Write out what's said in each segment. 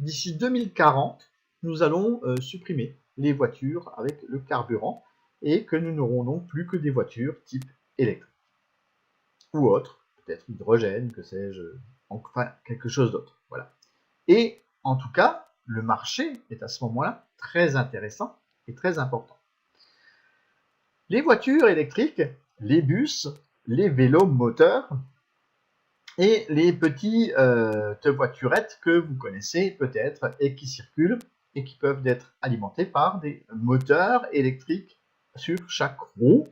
d'ici 2040, nous allons supprimer les voitures avec le carburant et que nous n'aurons donc plus que des voitures type électrique ou autre, peut-être hydrogène, que sais-je, enfin quelque chose d'autre. Voilà. Et en tout cas, le marché est à ce moment-là très intéressant et très important. Les voitures électriques, les bus, les vélos moteurs et les petites voiturettes que vous connaissez peut-être et qui circulent et qui peuvent être alimentées par des moteurs électriques sur chaque roue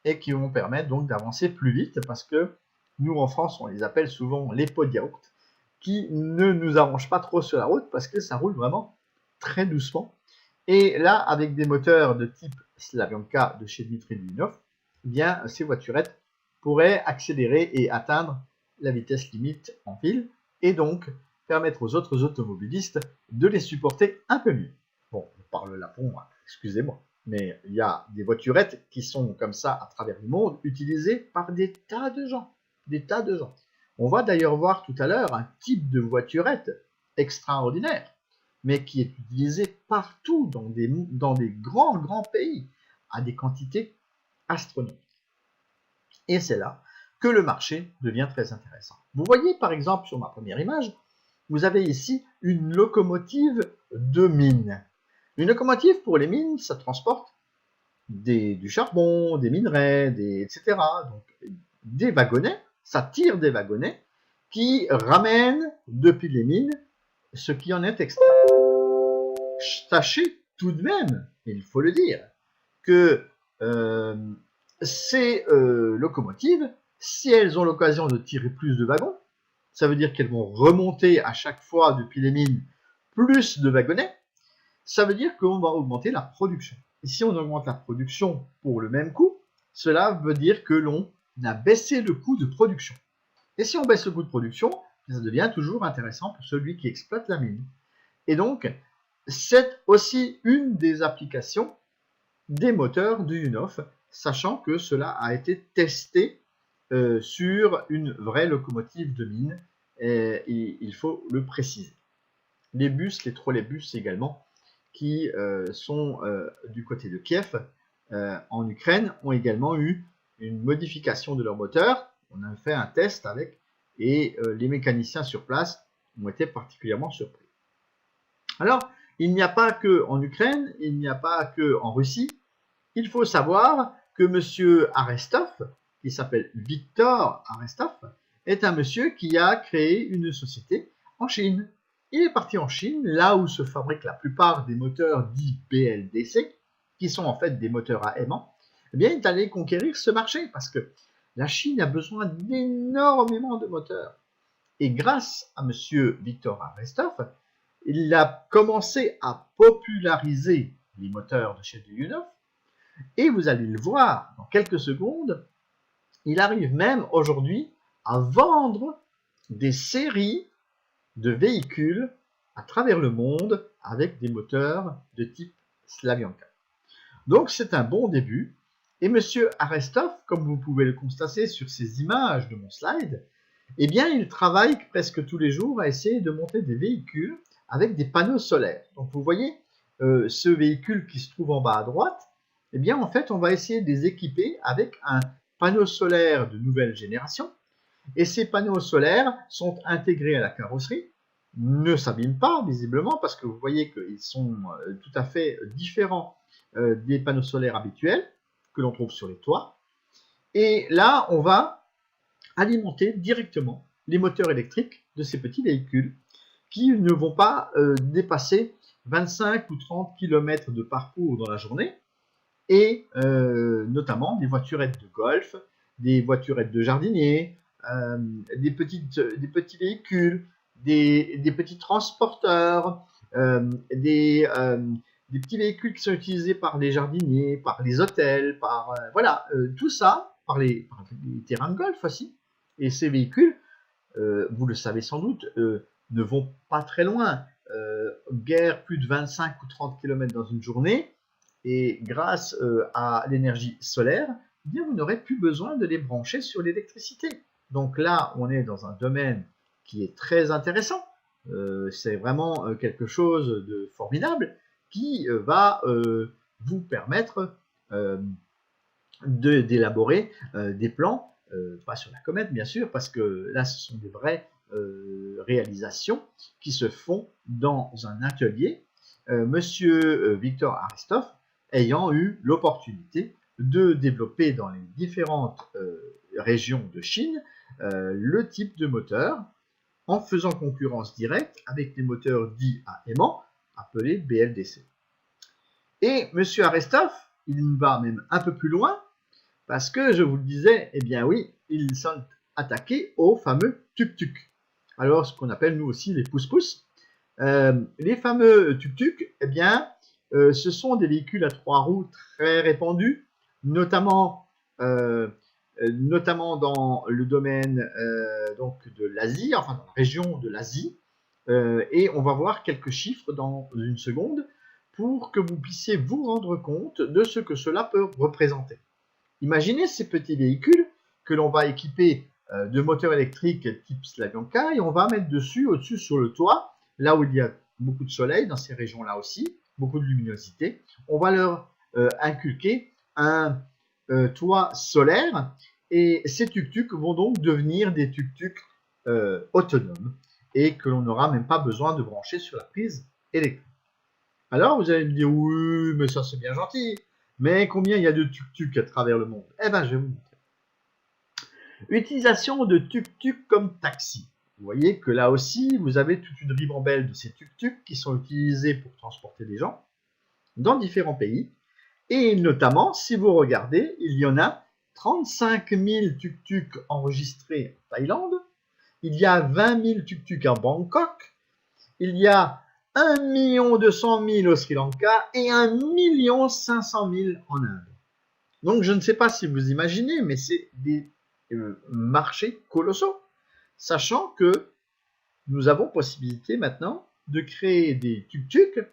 et qui vont permettre donc d'avancer plus vite parce que nous en France on les appelle souvent les pots de yaourt qui ne nous arrangent pas trop sur la route parce que ça roule vraiment très doucement. Et là avec des moteurs de type Slavyanka de chez Dmitry Duyunov, eh bien ces voiturettes pourraient accélérer et atteindre la vitesse limite en ville et donc permettre aux autres automobilistes de les supporter un peu mieux. Bon, je parle lapon, excusez-moi. Mais il y a des voiturettes qui sont comme ça à travers le monde, utilisées par des tas de gens. Des tas de gens. On va d'ailleurs voir tout à l'heure un type de voiturette extraordinaire, mais qui est utilisé partout dans des grands pays, à des quantités astronomiques. Et c'est là que le marché devient très intéressant. Vous voyez par exemple sur ma première image, vous avez ici une locomotive de mine. Une locomotive pour les mines, ça transporte du charbon, des minerais, etc. Donc des wagonnets, ça tire des wagonnets qui ramènent depuis les mines ce qui en est extrait. Sachez tout de même, il faut le dire, que ces locomotives, si elles ont l'occasion de tirer plus de wagons, ça veut dire qu'elles vont remonter à chaque fois depuis les mines plus de wagonnets, ça veut dire qu'on va augmenter la production. Et si on augmente la production pour le même coût, cela veut dire que l'on a baissé le coût de production. Et si on baisse le coût de production, ça devient toujours intéressant pour celui qui exploite la mine. Et donc, c'est aussi une des applications des moteurs du Duyunov, sachant que cela a été testé sur une vraie locomotive de mine, et il faut le préciser. Les bus, les trolleybus également, qui sont du côté de Kiev, en Ukraine, ont également eu une modification de leur moteur. On a fait un test avec, et les mécaniciens sur place ont été particulièrement surpris. Alors, il n'y a pas que en Ukraine, il n'y a pas que en Russie. Il faut savoir que M. Arestov, qui s'appelle Viktor Arestov, est un monsieur qui a créé une société en Chine. Il est parti en Chine, là où se fabriquent la plupart des moteurs dits BLDC, qui sont en fait des moteurs à aimant. Eh bien, il est allé conquérir ce marché parce que la Chine a besoin d'énormément de moteurs. Et grâce à M. Viktor Arestov, il a commencé à populariser les moteurs de chez Duyunov. Et vous allez le voir dans quelques secondes, il arrive même aujourd'hui à vendre des séries de véhicules à travers le monde avec des moteurs de type Slavyanka. Donc c'est un bon début. Et M. Arestov, comme vous pouvez le constater sur ces images de mon slide, eh bien il travaille presque tous les jours à essayer de monter des véhicules avec des panneaux solaires. Donc vous voyez ce véhicule qui se trouve en bas à droite, eh bien en fait on va essayer de les équiper avec un panneau solaire de nouvelle génération. Et ces panneaux solaires sont intégrés à la carrosserie, ne s'abîment pas visiblement parce que vous voyez qu'ils sont tout à fait différents des panneaux solaires habituels que l'on trouve sur les toits. Et là, on va alimenter directement les moteurs électriques de ces petits véhicules qui ne vont pas dépasser 25 ou 30 km de parcours dans la journée et notamment des voiturettes de golf, des voiturettes de jardiniers, des petits véhicules, des petits transporteurs, des petits véhicules qui sont utilisés par les jardiniers, par les hôtels, par voilà, tout ça, par les terrains de golf aussi. Et ces véhicules, vous le savez sans doute, ne vont pas très loin, guère plus de 25 ou 30 km dans une journée, et grâce à l'énergie solaire, eh bien, vous n'aurez plus besoin de les brancher sur l'électricité. Donc là, on est dans un domaine qui est très intéressant. C'est vraiment quelque chose de formidable qui va vous permettre d'élaborer des plans, pas sur la comète bien sûr, parce que là ce sont des vraies réalisations qui se font dans un atelier. Monsieur Victor Aristov ayant eu l'opportunité de développer dans les différentes régions de Chine le type de moteur en faisant concurrence directe avec les moteurs dits à aimant appelés BLDC. Et M. Aristov, il va même un peu plus loin parce que, je vous le disais, eh bien oui, ils sont attaqués aux fameux tuk-tuk. Alors, ce qu'on appelle nous aussi les pousse-pousse. Les fameux tuk-tuk, eh bien, ce sont des véhicules à 3 roues très répandus, notamment dans le domaine donc de l'Asie, enfin dans la région de l'Asie. Et on va voir quelques chiffres dans une seconde pour que vous puissiez vous rendre compte de ce que cela peut représenter. Imaginez ces petits véhicules que l'on va équiper de moteurs électriques type Slavyanka et on va mettre dessus, au-dessus sur le toit, là où il y a beaucoup de soleil, dans ces régions-là aussi, beaucoup de luminosité, on va leur inculquer un toit solaire et ces tuk-tuk vont donc devenir des tuk-tuk autonomes et que l'on n'aura même pas besoin de brancher sur la prise électrique. Alors vous allez me dire, oui, mais ça c'est bien gentil, mais combien il y a de tuk-tuk à travers le monde? Eh bien, je vais vous montrer. Utilisation de tuk-tuk comme taxi. Vous voyez que là aussi, vous avez toute une ribambelle de ces tuk-tuk qui sont utilisés pour transporter des gens dans différents pays. Et notamment, si vous regardez, il y en a 35 000 tuk-tuk enregistrés en Thaïlande, il y a 20 000 tuk-tuk à Bangkok, il y a 1 200 000 au Sri Lanka et 1 500 000 en Inde. Donc je ne sais pas si vous imaginez, mais c'est des marchés colossaux, sachant que nous avons possibilité maintenant de créer des tuk-tuk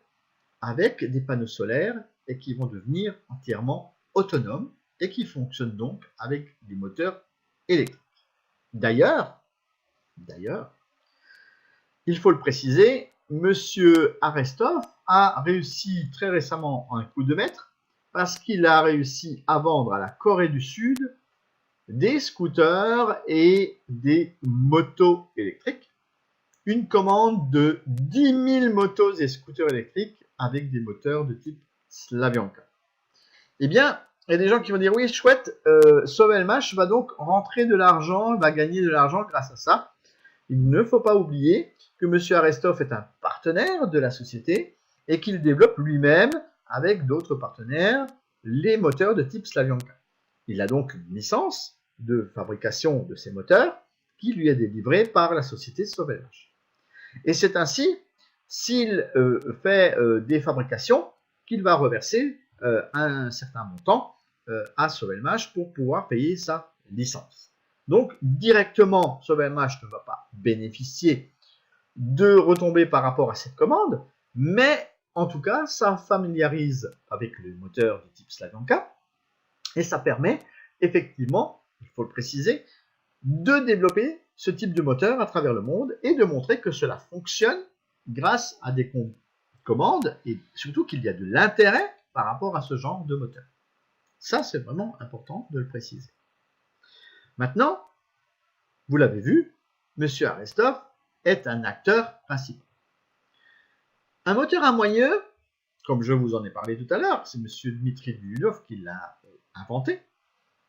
avec des panneaux solaires et qui vont devenir entièrement autonomes et qui fonctionnent donc avec des moteurs électriques. D'ailleurs, il faut le préciser, Monsieur Aristov a réussi très récemment un coup de maître parce qu'il a réussi à vendre à la Corée du Sud des scooters et des motos électriques. Une commande de 10 000 motos et scooters électriques avec des moteurs de type Slavyanka. Eh bien, il y a des gens qui vont dire, oui, chouette, Sovelmash va donc rentrer de l'argent, va gagner de l'argent grâce à ça. Il ne faut pas oublier que M. Aristov est un partenaire de la société et qu'il développe lui-même, avec d'autres partenaires, les moteurs de type Slavyanka. Il a donc une licence de fabrication de ces moteurs qui lui est délivrée par la société Sovelmash. Et c'est ainsi, s'il fait des fabrications, qu'il va reverser un certain montant à Sovelmash pour pouvoir payer sa licence. Donc, directement, Sovelmash ne va pas bénéficier de retombées par rapport à cette commande, mais en tout cas, ça familiarise avec le moteur du type Slavyanka et ça permet effectivement, il faut le préciser, de développer ce type de moteur à travers le monde et de montrer que cela fonctionne grâce à des commandes et surtout qu'il y a de l'intérêt par rapport à ce genre de moteur. Ça, c'est vraiment important de le préciser. Maintenant, vous l'avez vu, M. Aristov est un acteur principal. Un moteur à moyeu, comme je vous en ai parlé tout à l'heure, c'est M. Dmitri Duyunov qui l'a inventé,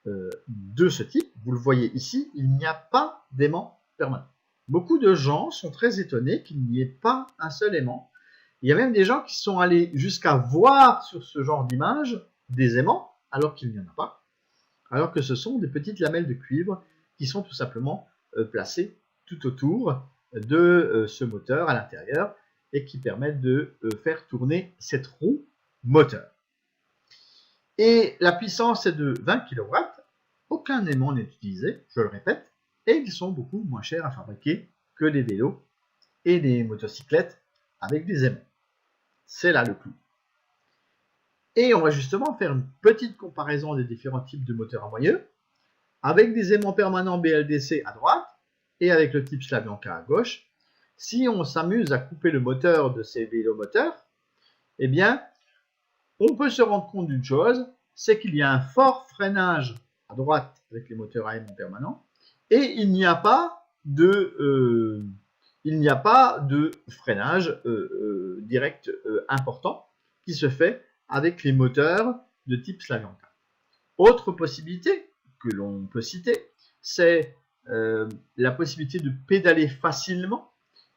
de ce type. Vous le voyez ici, il n'y a pas d'aimant permanent. Beaucoup de gens sont très étonnés qu'il n'y ait pas un seul aimant. Il y a même des gens qui sont allés jusqu'à voir sur ce genre d'image des aimants, alors qu'il n'y en a pas, alors que ce sont des petites lamelles de cuivre qui sont tout simplement placées tout autour de ce moteur à l'intérieur et qui permettent de faire tourner cette roue moteur. Et la puissance est de 20 kW, aucun aimant n'est utilisé, je le répète, et ils sont beaucoup moins chers à fabriquer que les vélos et les motocyclettes avec des aimants. C'est là le clou. Et on va justement faire une petite comparaison des différents types de moteurs à moyeu, avec des aimants permanents BLDC à droite, et avec le type Slavyanka à gauche. si on s'amuse à couper le moteur de ces vélomoteurs, eh bien, on peut se rendre compte d'une chose, c'est qu'il y a un fort freinage à droite avec les moteurs à aimant permanent, et il n'y a pas de freinage direct important qui se fait avec les moteurs de type Slavyanka. Autre possibilité que l'on peut citer, c'est la possibilité de pédaler facilement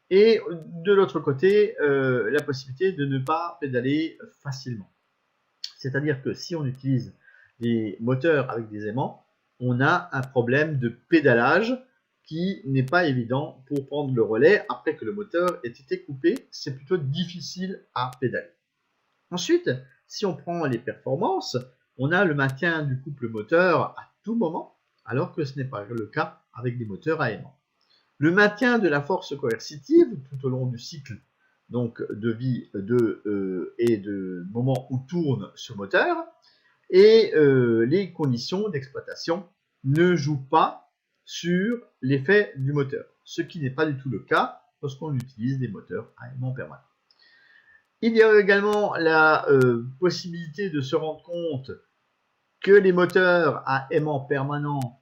et de l'autre côté, la possibilité de ne pas pédaler facilement. C'est-à-dire que si on utilise des moteurs avec des aimants, on a un problème de pédalage qui n'est pas évident pour prendre le relais après que le moteur ait été coupé. C'est plutôt difficile à pédaler. Ensuite, si on prend les performances, on a le maintien du couple moteur à tout moment, alors que ce n'est pas le cas avec des moteurs à aimant. Le maintien de la force coercitive tout au long du cycle donc de vie et de moment où tourne ce moteur, et les conditions d'exploitation ne jouent pas sur l'effet du moteur, ce qui n'est pas du tout le cas lorsqu'on utilise des moteurs à aimant permanent. Il y a également la possibilité de se rendre compte que les moteurs à aimant permanent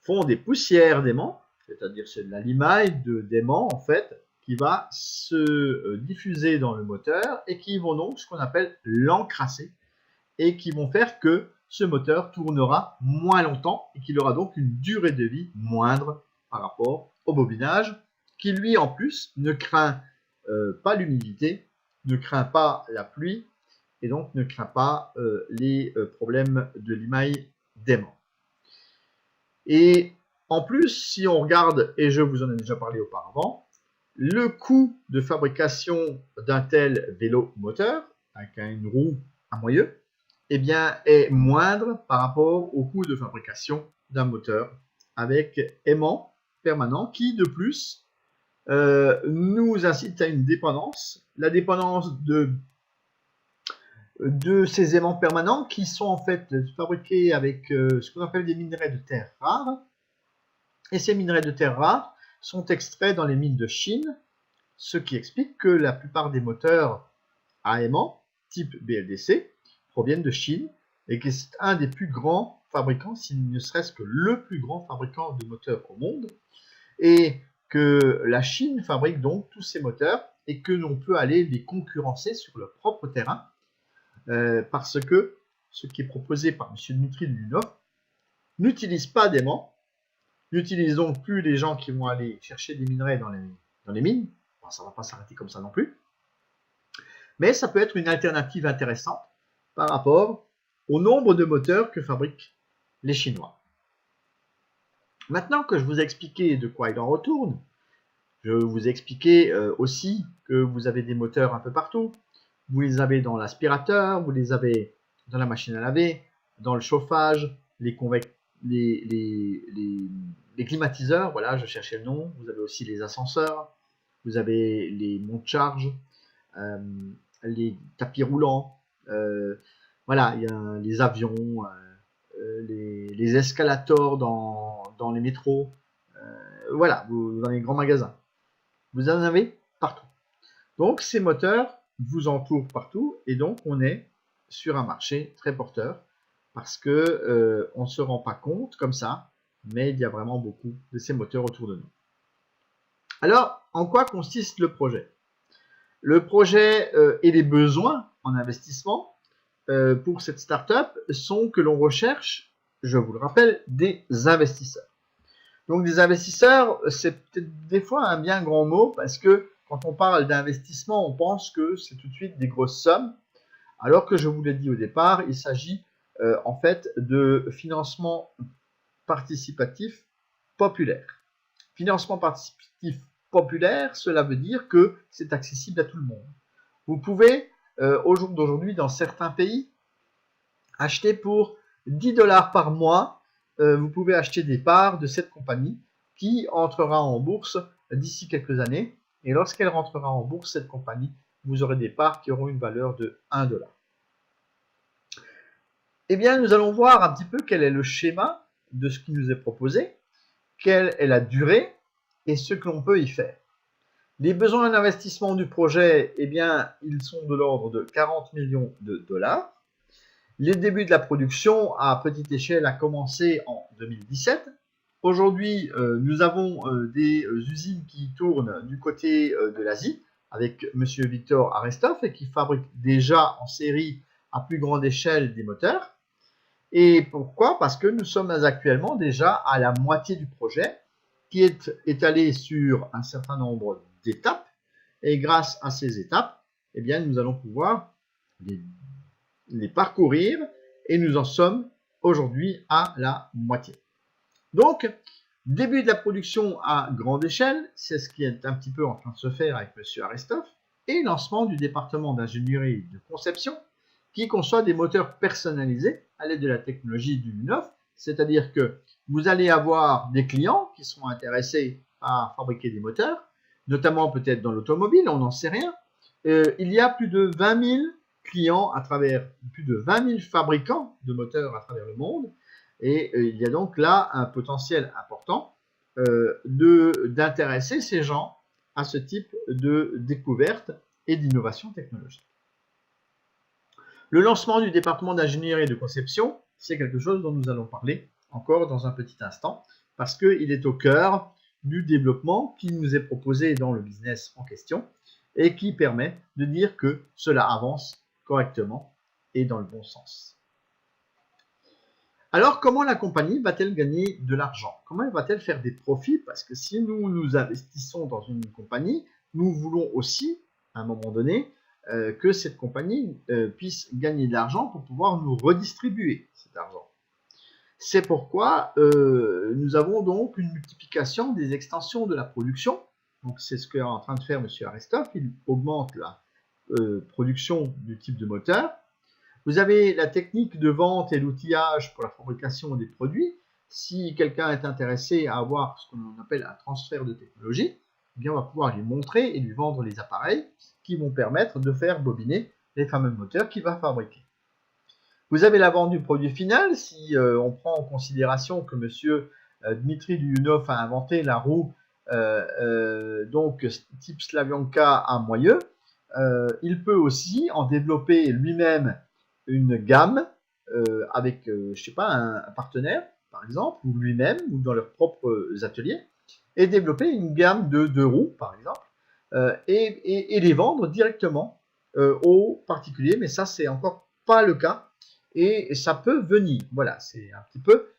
font des poussières d'aimant, c'est-à-dire c'est de la limaille d'aimant en fait, qui va se diffuser dans le moteur et qui vont donc ce qu'on appelle l'encrasser et qui vont faire que ce moteur tournera moins longtemps et qu'il aura donc une durée de vie moindre par rapport au bobinage qui lui en plus ne craint pas l'humidité, ne craint pas la pluie et donc ne craint pas les problèmes de limaille d'aimant. Et en plus, si on regarde, et je vous en ai déjà parlé auparavant, le coût de fabrication d'un tel vélo moteur, avec une roue à moyeu, eh bien, est moindre par rapport au coût de fabrication d'un moteur avec aimant permanent qui, de plus, nous incite à une dépendance. La dépendance de ces aimants permanents qui sont en fait fabriqués avec ce qu'on appelle des minerais de terre rares. Et ces minerais de terre rares sont extraits dans les mines de Chine, ce qui explique que la plupart des moteurs à aimant type BLDC proviennent de Chine et que c'est un des plus grands fabricants, s'il ne serait-ce que le plus grand fabricant de moteurs au monde, et que la Chine fabrique donc tous ces moteurs et que l'on peut aller les concurrencer sur leur propre terrain parce que ce qui est proposé par M. Dmitri Duyunov n'utilise pas d'aimant, n'utilise donc plus les gens qui vont aller chercher des minerais dans les mines. Bon, ça ne va pas s'arrêter comme ça non plus. Mais ça peut être une alternative intéressante par rapport au nombre de moteurs que fabriquent les Chinois. Maintenant que je vous ai expliqué de quoi il en retourne, je vous ai expliqué aussi que vous avez des moteurs un peu partout. Vous les avez dans l'aspirateur, vous les avez dans la machine à laver, dans le chauffage, les climatiseurs, voilà, je cherchais le nom. Vous avez aussi les ascenseurs, vous avez les monte-charges, les tapis roulants, voilà, il y a les avions, les escalators dans les métros, voilà, dans les grands magasins. Vous en avez partout. Donc ces moteurs vous entourent partout et donc on est sur un marché très porteur parce que on ne se rend pas compte comme ça, mais il y a vraiment beaucoup de ces moteurs autour de nous. Alors, en quoi consiste le projet? Le projet et les besoins en investissement pour cette start-up sont que l'on recherche, je vous le rappelle, des investisseurs. Donc des investisseurs, c'est peut-être des fois un bien grand mot parce que quand on parle d'investissement, on pense que c'est tout de suite des grosses sommes, alors que je vous l'ai dit au départ, il s'agit en fait de financement participatif populaire. Financement participatif populaire, cela veut dire que c'est accessible à tout le monde. Vous pouvez, au jour d'aujourd'hui, dans certains pays, acheter pour 10 $ par mois, vous pouvez acheter des parts de cette compagnie qui entrera en bourse d'ici quelques années. Et lorsqu'elle rentrera en bourse, cette compagnie, vous aurez des parts qui auront une valeur de 1 $. Eh bien, nous allons voir un petit peu quel est le schéma de ce qui nous est proposé, quelle est la durée et ce que l'on peut y faire. Les besoins d'investissement du projet, eh bien, ils sont de l'ordre de 40 millions de dollars. Les débuts de la production à petite échelle a commencé en 2017. Aujourd'hui, nous avons des usines qui tournent du côté de l'Asie avec M. Victor Arestov et qui fabriquent déjà en série à plus grande échelle des moteurs. Et pourquoi? Parce que nous sommes actuellement déjà à la moitié du projet qui est étalé sur un certain nombre d'étapes. Et grâce à ces étapes, eh bien, nous allons pouvoir les parcourir et nous en sommes aujourd'hui à la moitié. Donc, début de la production à grande échelle, c'est ce qui est un petit peu en train de se faire avec M. Arestov, et lancement du département d'ingénierie et de conception qui conçoit des moteurs personnalisés à l'aide de la technologie du U9, c'est-à-dire que vous allez avoir des clients qui seront intéressés à fabriquer des moteurs, notamment peut-être dans l'automobile, on n'en sait rien. Il y a plus de 20 000 clients à travers plus de 20 000 fabricants de moteurs à travers le monde, et il y a donc là un potentiel important d'intéresser ces gens à ce type de découverte et d'innovation technologique. Le lancement du département d'ingénierie et de conception, c'est quelque chose dont nous allons parler encore dans un petit instant, parce qu'il est au cœur du développement qui nous est proposé dans le business en question et qui permet de dire que cela avance correctement et dans le bon sens. Alors, comment la compagnie va-t-elle gagner de l'argent? Comment va-t-elle faire des profits? Parce que si nous investissons dans une compagnie, nous voulons aussi, à un moment donné, que cette compagnie puisse gagner de l'argent pour pouvoir nous redistribuer cet argent. C'est pourquoi nous avons donc une multiplication des extensions de la production. Donc, c'est ce qu'est en train de faire M. Arestov. Il augmente la production du type de moteur. Vous avez la technique de vente et l'outillage pour la fabrication des produits. Si quelqu'un est intéressé à avoir ce qu'on appelle un transfert de technologie, eh bien on va pouvoir lui montrer et lui vendre les appareils qui vont permettre de faire bobiner les fameux moteurs qu'il va fabriquer. Vous avez la vente du produit final. Si on prend en considération que M. Dmitri Duyunov a inventé la roue donc type Slavyanka à moyeu, il peut aussi en développer lui-même une gamme avec, je sais pas, un partenaire, par exemple, ou lui-même, ou dans leurs propres ateliers, et développer une gamme de 2 roues, par exemple, et les vendre directement aux particuliers, mais ça, c'est encore pas le cas, et ça peut venir. Voilà, c'est un petit peu,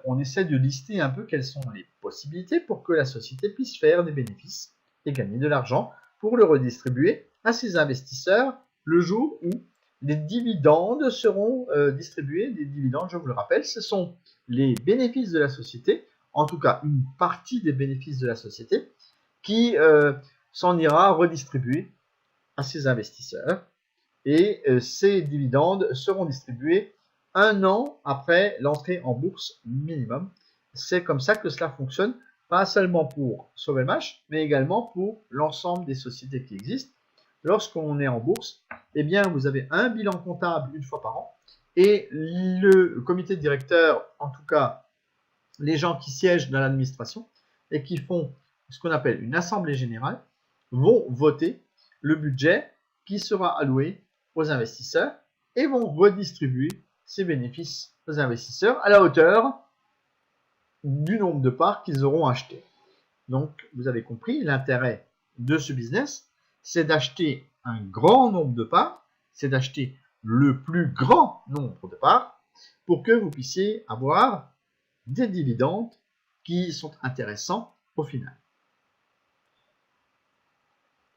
on essaie de lister un peu quelles sont les possibilités pour que la société puisse faire des bénéfices et gagner de l'argent pour le redistribuer à ses investisseurs le jour où les dividendes seront distribués. Les dividendes, je vous le rappelle, ce sont les bénéfices de la société, en tout cas une partie des bénéfices de la société, qui s'en ira redistribuer à ses investisseurs. Et ces dividendes seront distribués 1 an après l'entrée en bourse minimum. C'est comme ça que cela fonctionne, pas seulement pour Sovelmash, mais également pour l'ensemble des sociétés qui existent. Lorsqu'on est en bourse, eh bien, vous avez un bilan comptable une fois par an et le comité de directeur, en tout cas les gens qui siègent dans l'administration et qui font ce qu'on appelle une assemblée générale, vont voter le budget qui sera alloué aux investisseurs et vont redistribuer ces bénéfices aux investisseurs à la hauteur du nombre de parts qu'ils auront achetées. Donc, vous avez compris, l'intérêt de ce business, c'est d'acheter un grand nombre de parts, c'est d'acheter le plus grand nombre de parts pour que vous puissiez avoir des dividendes qui sont intéressants au final.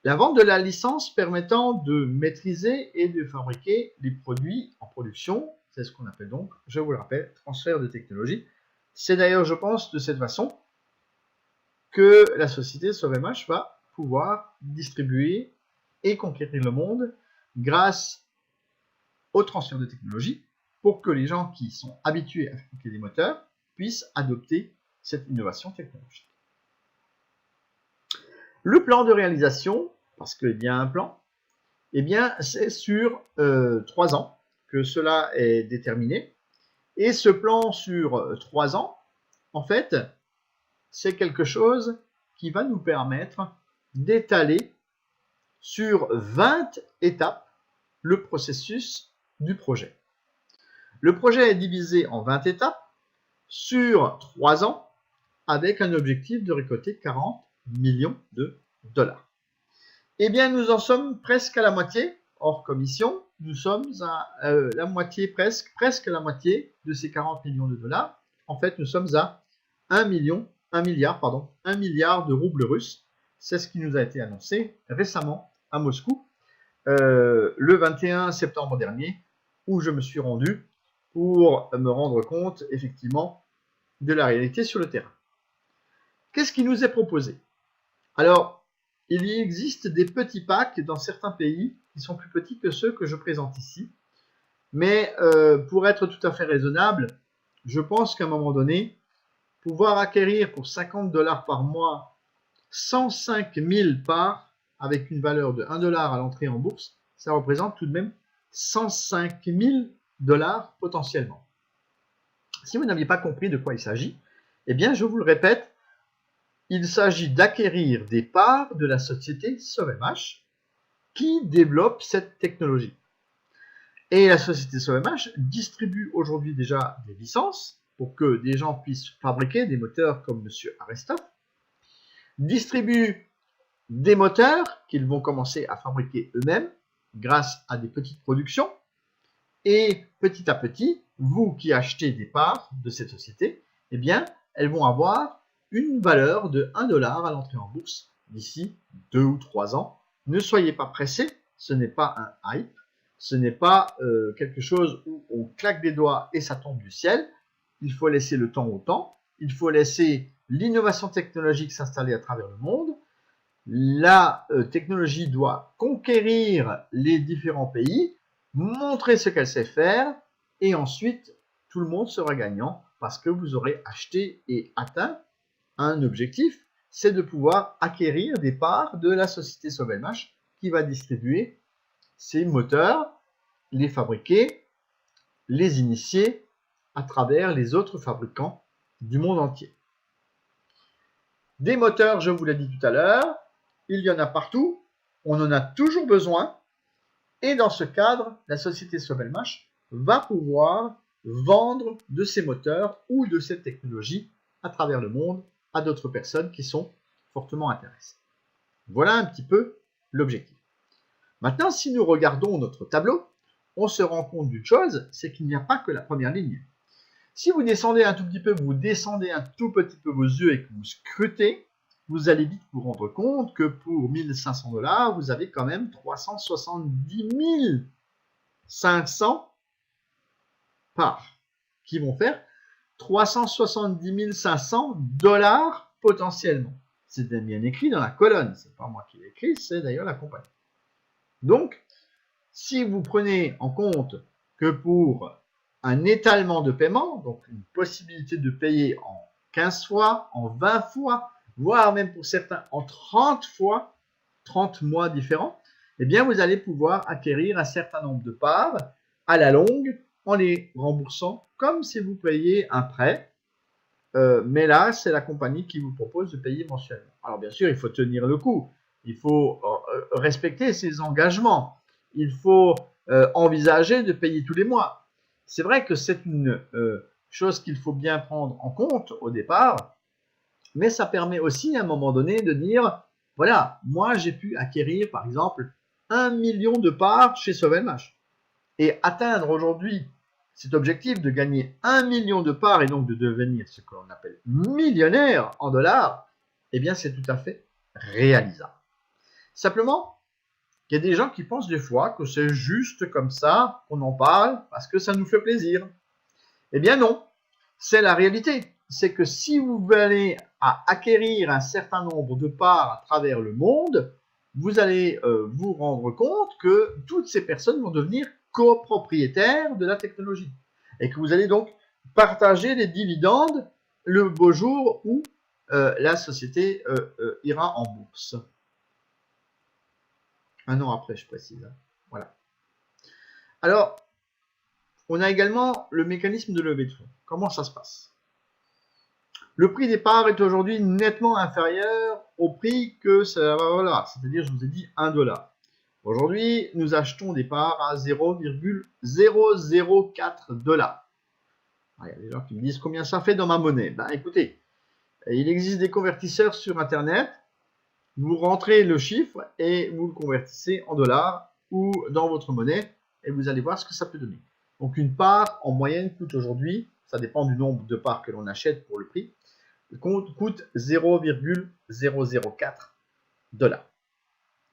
La vente de la licence permettant de maîtriser et de fabriquer les produits en production, c'est ce qu'on appelle donc, je vous le rappelle, transfert de technologie. C'est d'ailleurs, je pense, de cette façon que la société Sovelmash va pouvoir distribuer et conquérir le monde grâce au transfert de technologie pour que les gens qui sont habitués à fabriquer des moteurs puissent adopter cette innovation technologique. Le plan de réalisation, parce qu'il y a un plan, eh bien, c'est sur 3 ans que cela est déterminé. Et ce plan sur 3 ans, en fait, c'est quelque chose qui va nous permettre d'étaler sur 20 étapes le processus du projet. Le projet est divisé en 20 étapes sur 3 ans avec un objectif de récolter 40 millions de dollars. Eh bien, nous en sommes presque à la moitié, hors commission. Nous sommes à la moitié, presque la moitié de ces 40 millions de dollars. En fait, nous sommes à 1 milliard de roubles russes. C'est ce qui nous a été annoncé récemment à Moscou, le 21 septembre dernier, où je me suis rendu pour me rendre compte, effectivement, de la réalité sur le terrain. Qu'est-ce qui nous est proposé? Alors, il y existe des petits packs dans certains pays qui sont plus petits que ceux que je présente ici. Mais pour être tout à fait raisonnable, je pense qu'à un moment donné, pouvoir acquérir pour 50 dollars par mois 105 000 parts avec une valeur de 1 dollar à l'entrée en bourse, ça représente tout de même 105 000 dollars potentiellement. Si vous n'aviez pas compris de quoi il s'agit, eh bien, je vous le répète, il s'agit d'acquérir des parts de la société SovMH qui développe cette technologie. Et la société SovMH distribue aujourd'hui déjà des licences pour que des gens puissent fabriquer des moteurs comme M. Arestov, distribue des moteurs qu'ils vont commencer à fabriquer eux-mêmes grâce à des petites productions. Et petit à petit, vous qui achetez des parts de cette société, eh bien, elles vont avoir une valeur de 1 dollar à l'entrée en bourse d'ici 2 ou 3 ans. Ne soyez pas pressés, ce n'est pas un hype, ce n'est pas quelque chose où on claque des doigts et ça tombe du ciel. Il faut laisser le temps au temps, il faut laisser l'innovation technologique s'installer à travers le monde. La technologie doit conquérir les différents pays, montrer ce qu'elle sait faire, et ensuite tout le monde sera gagnant parce que vous aurez acheté et atteint un objectif, c'est de pouvoir acquérir des parts de la société SovMH qui va distribuer ces moteurs, les fabriquer, les initier à travers les autres fabricants du monde entier. Des moteurs, je vous l'ai dit tout à l'heure, il y en a partout, on en a toujours besoin, et dans ce cadre, la société SovMH va pouvoir vendre de ces moteurs ou de cette technologie à travers le monde à d'autres personnes qui sont fortement intéressées. Voilà un petit peu l'objectif. Maintenant, si nous regardons notre tableau, on se rend compte d'une chose, c'est qu'il n'y a pas que la première ligne. Si vous descendez un tout petit peu, vous descendez un tout petit peu vos yeux et que vous scrutez, vous allez vite vous rendre compte que pour 1500 dollars, vous avez quand même 370 500 parts qui vont faire 370 500 dollars potentiellement. C'est bien écrit dans la colonne, c'est pas moi qui l'ai écrit, c'est d'ailleurs la compagnie. Donc, si vous prenez en compte que pour un étalement de paiement, donc une possibilité de payer en 15 fois, en 20 fois, voire même pour certains en 30 fois, 30 mois différents, eh bien vous allez pouvoir acquérir un certain nombre de parts à la longue en les remboursant comme si vous payiez un prêt. Mais là, c'est la compagnie qui vous propose de payer mensuellement. Alors bien sûr, il faut tenir le coup. Il faut respecter ses engagements. Il faut envisager de payer tous les mois. C'est vrai que c'est une chose qu'il faut bien prendre en compte au départ, mais ça permet aussi à un moment donné de dire, voilà, moi j'ai pu acquérir par exemple 1 million de parts chez SovMH. Et atteindre aujourd'hui cet objectif de gagner 1 million de parts et donc de devenir ce que l'on appelle millionnaire en dollars, eh bien c'est tout à fait réalisable. Simplement, il y a des gens qui pensent des fois que c'est juste comme ça qu'on en parle parce que ça nous fait plaisir. Eh bien non, c'est la réalité. C'est que si vous allez à acquérir un certain nombre de parts à travers le monde, vous allez vous rendre compte que toutes ces personnes vont devenir copropriétaires de la technologie. Et que vous allez donc partager les dividendes le beau jour où la société ira en bourse. Un an après, je précise. Voilà. Alors, on a également le mécanisme de levée de fonds. Comment ça se passe? Le prix des parts est aujourd'hui nettement inférieur au prix que ça va valoir, c'est-à-dire, je vous ai dit, 1 $. Aujourd'hui, nous achetons des parts à 0,004 $. Il y a des gens qui me disent combien ça fait dans ma monnaie. Ben, écoutez, il existe des convertisseurs sur Internet. Vous rentrez le chiffre et vous le convertissez en dollars ou dans votre monnaie et vous allez voir ce que ça peut donner. Donc une part en moyenne coûte aujourd'hui, ça dépend du nombre de parts que l'on achète pour le prix, coûte 0,004 $.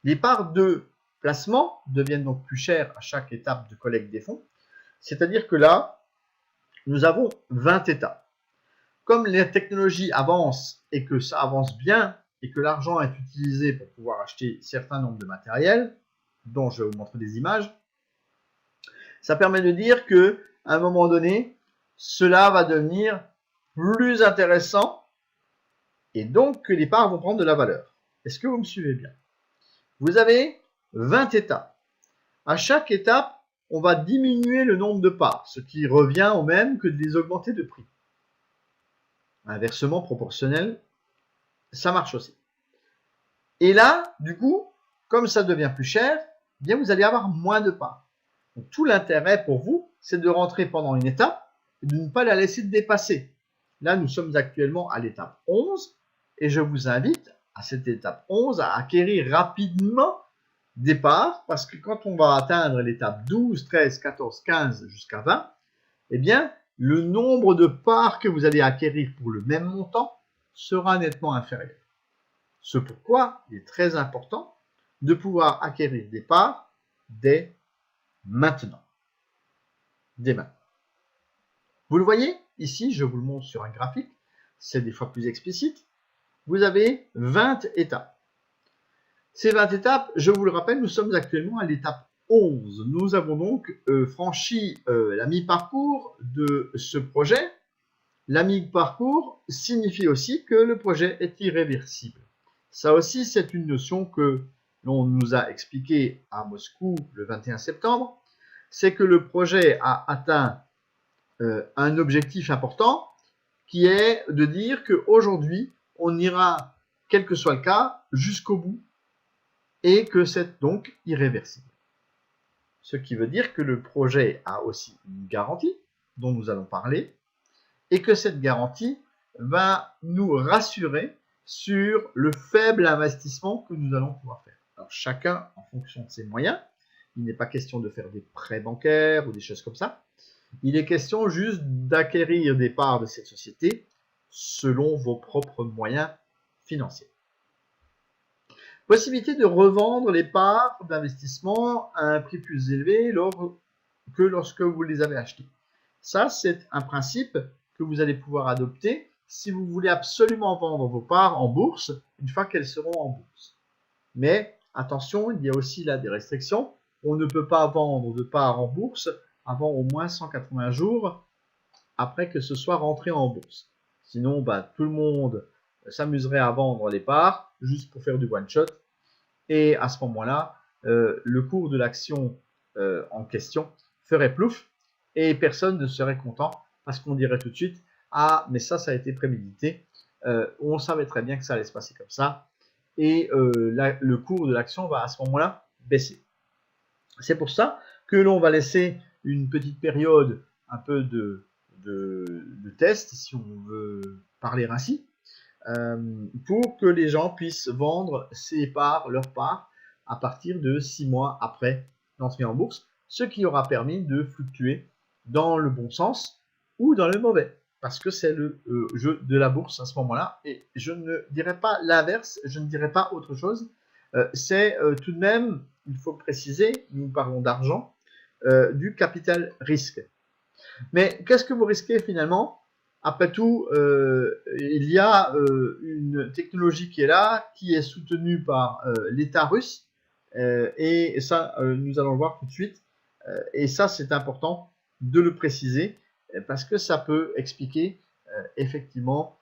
Les parts de placement deviennent donc plus chères à chaque étape de collecte des fonds. C'est-à-dire que là, nous avons 20 étapes. Comme les technologies avancent et que ça avance bien et que l'argent est utilisé pour pouvoir acheter certains nombres de matériel, dont je vais vous montrer des images, ça permet de dire que à un moment donné, cela va devenir plus intéressant et donc que les parts vont prendre de la valeur. Est-ce que vous me suivez bien? Vous avez 20 étapes. À chaque étape, on va diminuer le nombre de parts, ce qui revient au même que de les augmenter de prix. Inversement proportionnel, ça marche aussi. Et là, du coup, comme ça devient plus cher, eh bien vous allez avoir moins de parts. Donc, tout l'intérêt pour vous, c'est de rentrer pendant une étape et de ne pas la laisser dépasser. Là, nous sommes actuellement à l'étape 11 et je vous invite à cette étape 11 à acquérir rapidement des parts parce que quand on va atteindre l'étape 12, 13, 14, 15 jusqu'à 20, eh bien, le nombre de parts que vous allez acquérir pour le même montant sera nettement inférieur. C'est pourquoi il est très important de pouvoir acquérir des parts dès maintenant. Dès maintenant. Vous le voyez, ici, je vous le montre sur un graphique, c'est des fois plus explicite. Vous avez 20 étapes. Ces 20 étapes, je vous le rappelle, nous sommes actuellement à l'étape 11. Nous avons donc franchi la mi-parcours de ce projet. La mi-parcours signifie aussi que le projet est irréversible. Ça aussi, c'est une notion que l'on nous a expliquée à Moscou le 21 septembre. C'est que le projet a atteint un objectif important qui est de dire qu'aujourd'hui, on ira, quel que soit le cas, jusqu'au bout et que c'est donc irréversible. Ce qui veut dire que le projet a aussi une garantie dont nous allons parler et que cette garantie va nous rassurer sur le faible investissement que nous allons pouvoir faire. Alors chacun en fonction de ses moyens, il n'est pas question de faire des prêts bancaires ou des choses comme ça, il est question juste d'acquérir des parts de cette société selon vos propres moyens financiers. Possibilité de revendre les parts d'investissement à un prix plus élevé que lorsque vous les avez achetées. Ça, c'est un principe que vous allez pouvoir adopter si vous voulez absolument vendre vos parts en bourse une fois qu'elles seront en bourse. Mais attention, il y a aussi là des restrictions. On ne peut pas vendre de parts en bourse avant au moins 180 jours après que ce soit rentré en bourse. Sinon, tout le monde s'amuserait à vendre les parts juste pour faire du one-shot. Et à ce moment-là, le cours de l'action en question ferait plouf et personne ne serait content parce qu'on dirait tout de suite « Ah, mais ça a été prémédité. On savait très bien que ça allait se passer comme ça. » Et le cours de l'action va à ce moment-là baisser. C'est pour ça que l'on va laisser une petite période un peu de test, si on veut parler ainsi, pour que les gens puissent vendre leurs parts à partir de 6 mois après l'entrée en bourse, ce qui aura permis de fluctuer dans le bon sens ou dans le mauvais, parce que c'est le jeu de la bourse à ce moment-là, et je ne dirais pas l'inverse, je ne dirais pas autre chose, c'est tout de même, il faut préciser, nous parlons d'argent, du capital risque. Mais qu'est-ce que vous risquez finalement? Après tout, il y a une technologie qui est là, qui est soutenue par l'État russe, et ça, nous allons le voir tout de suite. Et ça, c'est important de le préciser, parce que ça peut expliquer effectivement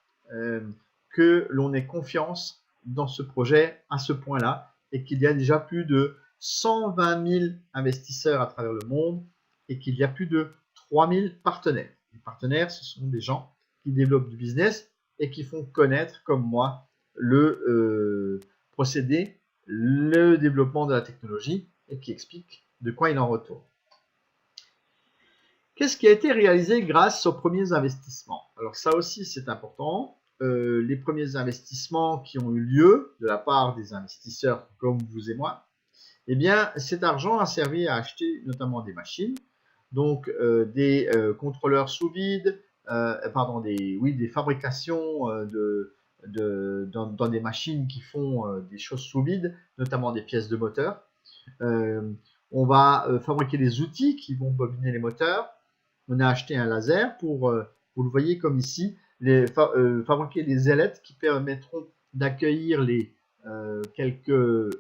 que l'on ait confiance dans ce projet à ce point-là, et qu'il y a déjà plus de 120 000 investisseurs à travers le monde, et qu'il y a plus de 3000 partenaires. Les partenaires, ce sont des gens qui développent du business et qui font connaître, comme moi, le procédé, le développement de la technologie et qui expliquent de quoi il en retourne. Qu'est-ce qui a été réalisé grâce aux premiers investissements? Alors ça aussi c'est important. Les premiers investissements qui ont eu lieu de la part des investisseurs comme vous et moi, eh bien cet argent a servi à acheter notamment des machines, donc des contrôleurs sous vide, des fabrications dans des machines qui font des choses sous vide, notamment des pièces de moteur. On va fabriquer des outils qui vont bobiner les moteurs. On a acheté un laser pour, vous le voyez comme ici, fabriquer des ailettes qui permettront d'accueillir les quelques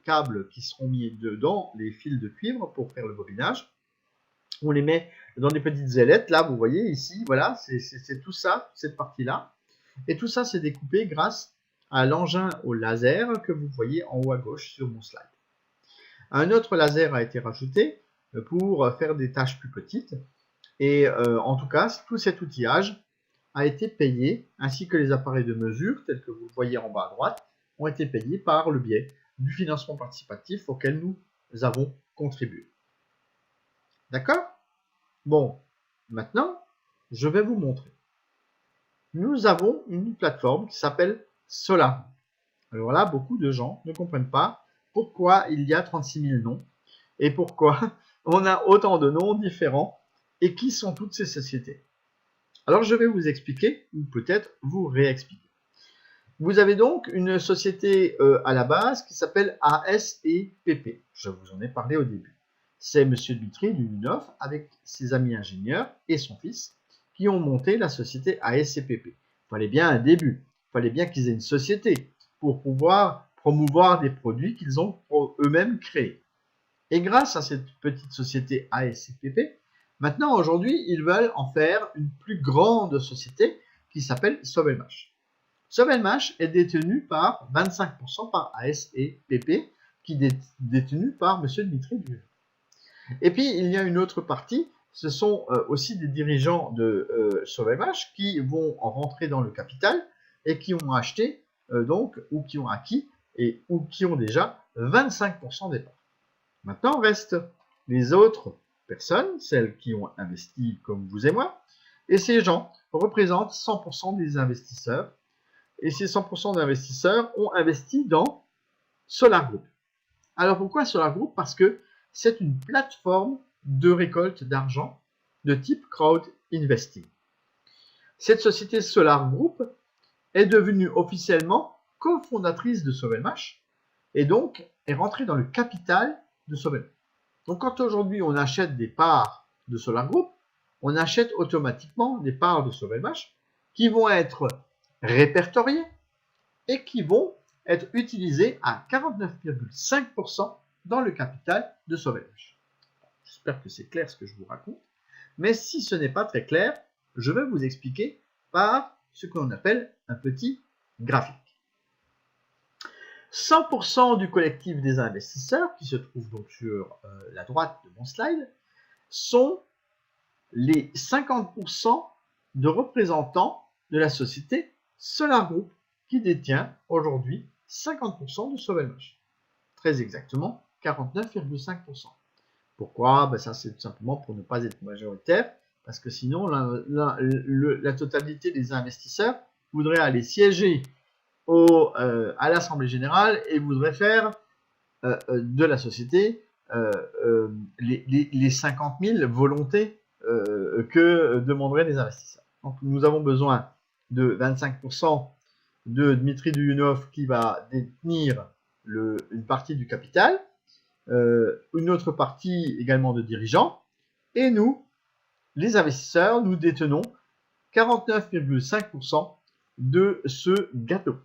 câbles qui seront mis dedans, les fils de cuivre pour faire le bobinage. On les met dans des petites ailettes. Là, vous voyez ici, voilà, c'est tout ça, cette partie-là. Et tout ça, c'est découpé grâce à l'engin au laser que vous voyez en haut à gauche sur mon slide. Un autre laser a été rajouté pour faire des tâches plus petites. Et en tout cas, tout cet outillage a été payé, ainsi que les appareils de mesure, tels que vous le voyez en bas à droite, ont été payés par le biais du financement participatif auquel nous avons contribué. D'accord? Bon, maintenant, je vais vous montrer. Nous avons une plateforme qui s'appelle Solar. Alors là, beaucoup de gens ne comprennent pas pourquoi il y a 36 000 noms et pourquoi on a autant de noms différents et qui sont toutes ces sociétés. Alors, je vais vous expliquer, ou peut-être vous réexpliquer. Vous avez donc une société à la base qui s'appelle ASEPP. Je vous en ai parlé au début. C'est M. Dmitri Duyunov avec ses amis ingénieurs et son fils qui ont monté la société ASEPP. Il fallait bien un début. Il fallait bien qu'ils aient une société pour pouvoir promouvoir des produits qu'ils ont eux-mêmes créés. Et grâce à cette petite société ASEPP, maintenant, aujourd'hui, ils veulent en faire une plus grande société qui s'appelle Sovelmash. Sovelmash est détenu par 25% par ASEPP, qui est détenu par M. Dmitri Duyunov. Et puis, il y a une autre partie, ce sont aussi des dirigeants de Sovelmash qui vont en rentrer dans le capital et qui ont acheté, ou qui ont acquis, ou qui ont déjà 25% des parts. Maintenant, restent les autres personnes, celles qui ont investi comme vous et moi, et ces gens représentent 100% des investisseurs, et ces 100% d'investisseurs ont investi dans Solar Group. Alors pourquoi Solar Group? Parce que c'est une plateforme de récolte d'argent de type crowd investing. Cette société Solar Group est devenue officiellement cofondatrice de Sovelmash et donc est rentrée dans le capital de Sovelmash. Donc quand aujourd'hui on achète des parts de Solar Group, on achète automatiquement des parts de Sovelmash qui vont être répertoriées et qui vont être utilisées à 49,5% dans le capital de Sovelmash. J'espère que c'est clair ce que je vous raconte. Mais si ce n'est pas très clair, je vais vous expliquer par ce que l'on appelle un petit graphique. 100% du collectif des investisseurs, qui se trouve donc sur la droite de mon slide, sont les 50% de représentants de la société Solar Group, qui détient aujourd'hui 50% de Sovelmash. Très exactement, 49,5%. Pourquoi? Ben ça, c'est tout simplement pour ne pas être majoritaire, parce que sinon, la totalité des investisseurs voudraient aller siéger à l'Assemblée Générale et voudraient faire de la société les 50 000 volontés que demanderaient les investisseurs. Donc, nous avons besoin de 25% de Dmitri Duyunov qui va détenir une partie du capital, une autre partie également de dirigeants, et nous, les investisseurs, nous détenons 49,5% de ce gâteau.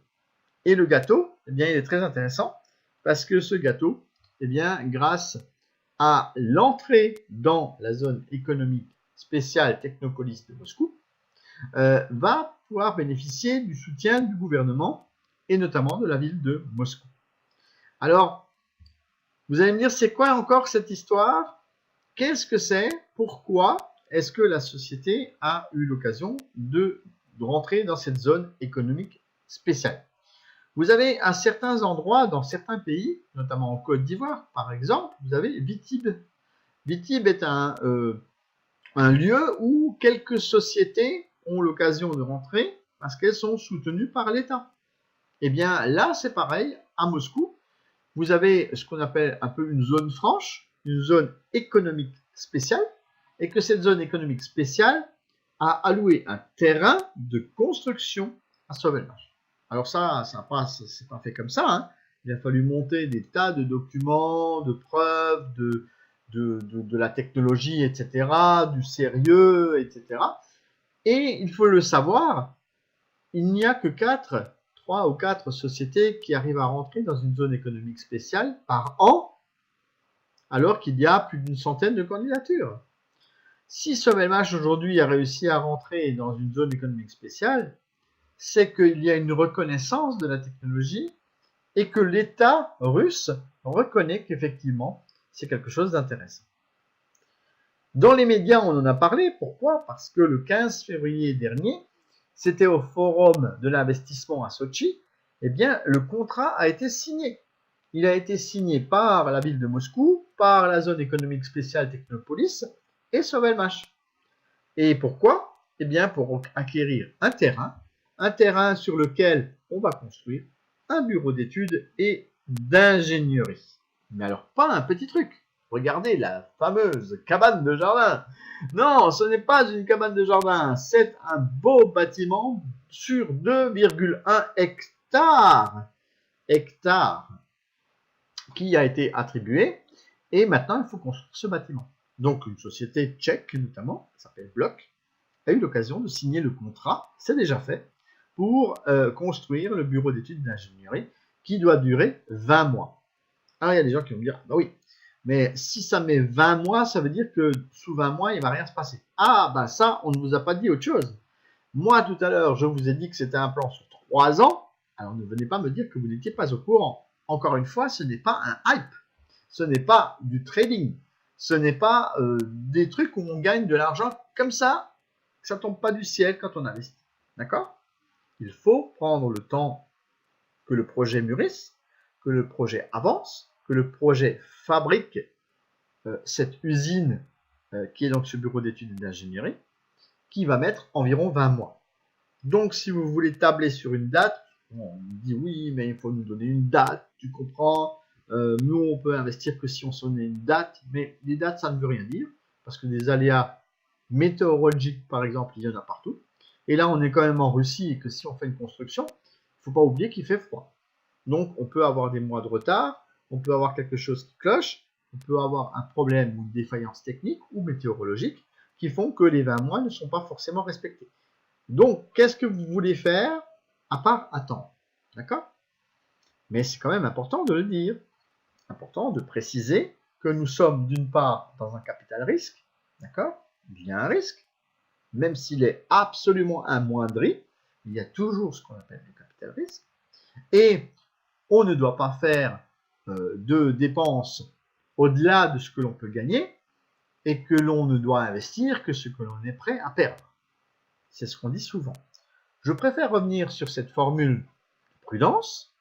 Et le gâteau, eh bien, il est très intéressant parce que ce gâteau, eh bien, grâce à l'entrée dans la zone économique spéciale Technopolis de Moscou, va pouvoir bénéficier du soutien du gouvernement et notamment de la ville de Moscou. Alors, vous allez me dire, c'est quoi encore cette histoire? Qu'est-ce que c'est? Pourquoi est-ce que la société a eu l'occasion de de rentrer dans cette zone économique spéciale. Vous avez à certains endroits, dans certains pays, notamment en Côte d'Ivoire par exemple, vous avez Vitib. Vitib est un lieu où quelques sociétés ont l'occasion de rentrer parce qu'elles sont soutenues par l'État. Eh bien là, c'est pareil, à Moscou, vous avez ce qu'on appelle un peu une zone franche, une zone économique spéciale, et que cette zone économique spéciale a alloué un terrain de construction à Sovelmash. Alors ça c'est pas fait comme ça, hein. Il a fallu monter des tas de documents, de preuves, de la technologie, etc., du sérieux, etc. Et il faut le savoir, il n'y a que 3 ou 4 sociétés qui arrivent à rentrer dans une zone économique spéciale par an, alors qu'il y a plus d'une centaine de candidatures. Si Sovelmash aujourd'hui a réussi à rentrer dans une zone économique spéciale, c'est qu'il y a une reconnaissance de la technologie et que l'État russe reconnaît qu'effectivement, c'est quelque chose d'intéressant. Dans les médias, on en a parlé. Pourquoi? Parce que le 15 février dernier, c'était au Forum de l'investissement à Sochi, eh bien, le contrat a été signé. Il a été signé par la ville de Moscou, par la zone économique spéciale Technopolis et Sovelmash. Et pourquoi? Eh bien, pour acquérir un terrain sur lequel on va construire un bureau d'études et d'ingénierie. Mais alors, pas un petit truc. Regardez la fameuse cabane de jardin. Non, ce n'est pas une cabane de jardin, c'est un beau bâtiment sur 2,1 hectares qui a été attribué et maintenant il faut construire ce bâtiment. Donc une société tchèque notamment, qui s'appelle Block, a eu l'occasion de signer le contrat, c'est déjà fait, pour construire le bureau d'études d'ingénierie qui doit durer 20 mois. Alors il y a des gens qui vont me dire, bah oui, mais si ça met 20 mois, ça veut dire que sous 20 mois, il ne va rien se passer. Ah, bah ça, on ne vous a pas dit autre chose. Moi, tout à l'heure, je vous ai dit que c'était un plan sur 3 ans. Alors ne venez pas me dire que vous n'étiez pas au courant. Encore une fois, ce n'est pas un hype. Ce n'est pas du trading. Ce n'est pas des trucs où on gagne de l'argent comme ça. Ça ne tombe pas du ciel quand on investit. D'accord? Il faut prendre le temps que le projet mûrisse, que le projet avance, que le projet fabrique cette usine qui est donc ce bureau d'études et d'ingénierie, qui va mettre environ 20 mois. Donc, si vous voulez tabler sur une date, on dit oui, mais il faut nous donner une date, tu comprends, nous on peut investir que si on se donne une date, mais les dates ça ne veut rien dire, parce que des aléas météorologiques par exemple, il y en a partout, et là on est quand même en Russie, et que si on fait une construction, il ne faut pas oublier qu'il fait froid. Donc on peut avoir des mois de retard, on peut avoir quelque chose qui cloche, on peut avoir un problème ou une défaillance technique ou météorologique qui font que les 20 mois ne sont pas forcément respectés. Donc, qu'est-ce que vous voulez faire à part attendre? D'accord? Mais c'est quand même important de le dire, important de préciser que nous sommes d'une part dans un capital risque, d'accord? Il y a un risque, même s'il est absolument amoindri, il y a toujours ce qu'on appelle le capital risque, et on ne doit pas faire de dépenses au-delà de ce que l'on peut gagner et que l'on ne doit investir que ce que l'on est prêt à perdre. C'est ce qu'on dit souvent. Je préfère revenir sur cette formule de prudence,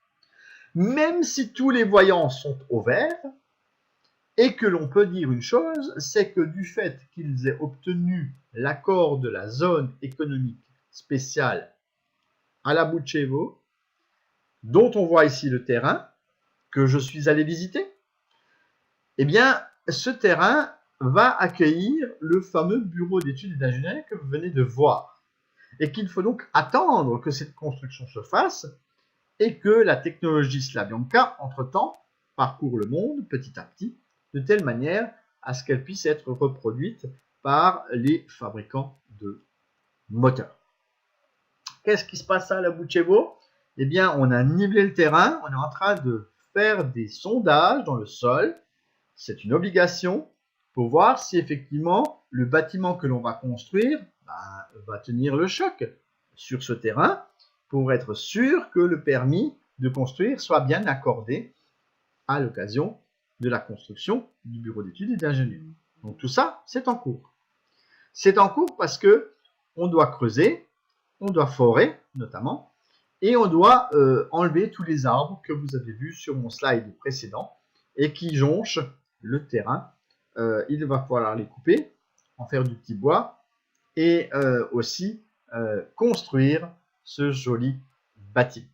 même si tous les voyants sont au vert, et que l'on peut dire une chose, c'est que du fait qu'ils aient obtenu l'accord de la zone économique spéciale à la Boutchevo, dont on voit ici le terrain, que je suis allé visiter, eh bien, ce terrain va accueillir le fameux bureau d'études et d'ingénierie que vous venez de voir. Et qu'il faut donc attendre que cette construction se fasse et que la technologie Slavyanka, entre-temps, parcourt le monde petit à petit, de telle manière à ce qu'elle puisse être reproduite par les fabricants de moteurs. Qu'est-ce qui se passe à la Boutchevo? Eh bien, on a nivelé le terrain, on est en train de faire des sondages dans le sol. C'est une obligation pour voir si effectivement le bâtiment que l'on va construire va tenir le choc sur ce terrain pour être sûr que le permis de construire soit bien accordé à l'occasion de la construction du bureau d'études et d'ingénierie. Donc tout ça, c'est en cours. C'est en cours parce que on doit creuser, on doit forer notamment, et on doit enlever tous les arbres que vous avez vus sur mon slide précédent et qui jonchent le terrain. Il va falloir les couper, en faire du petit bois et aussi construire ce joli bâtiment.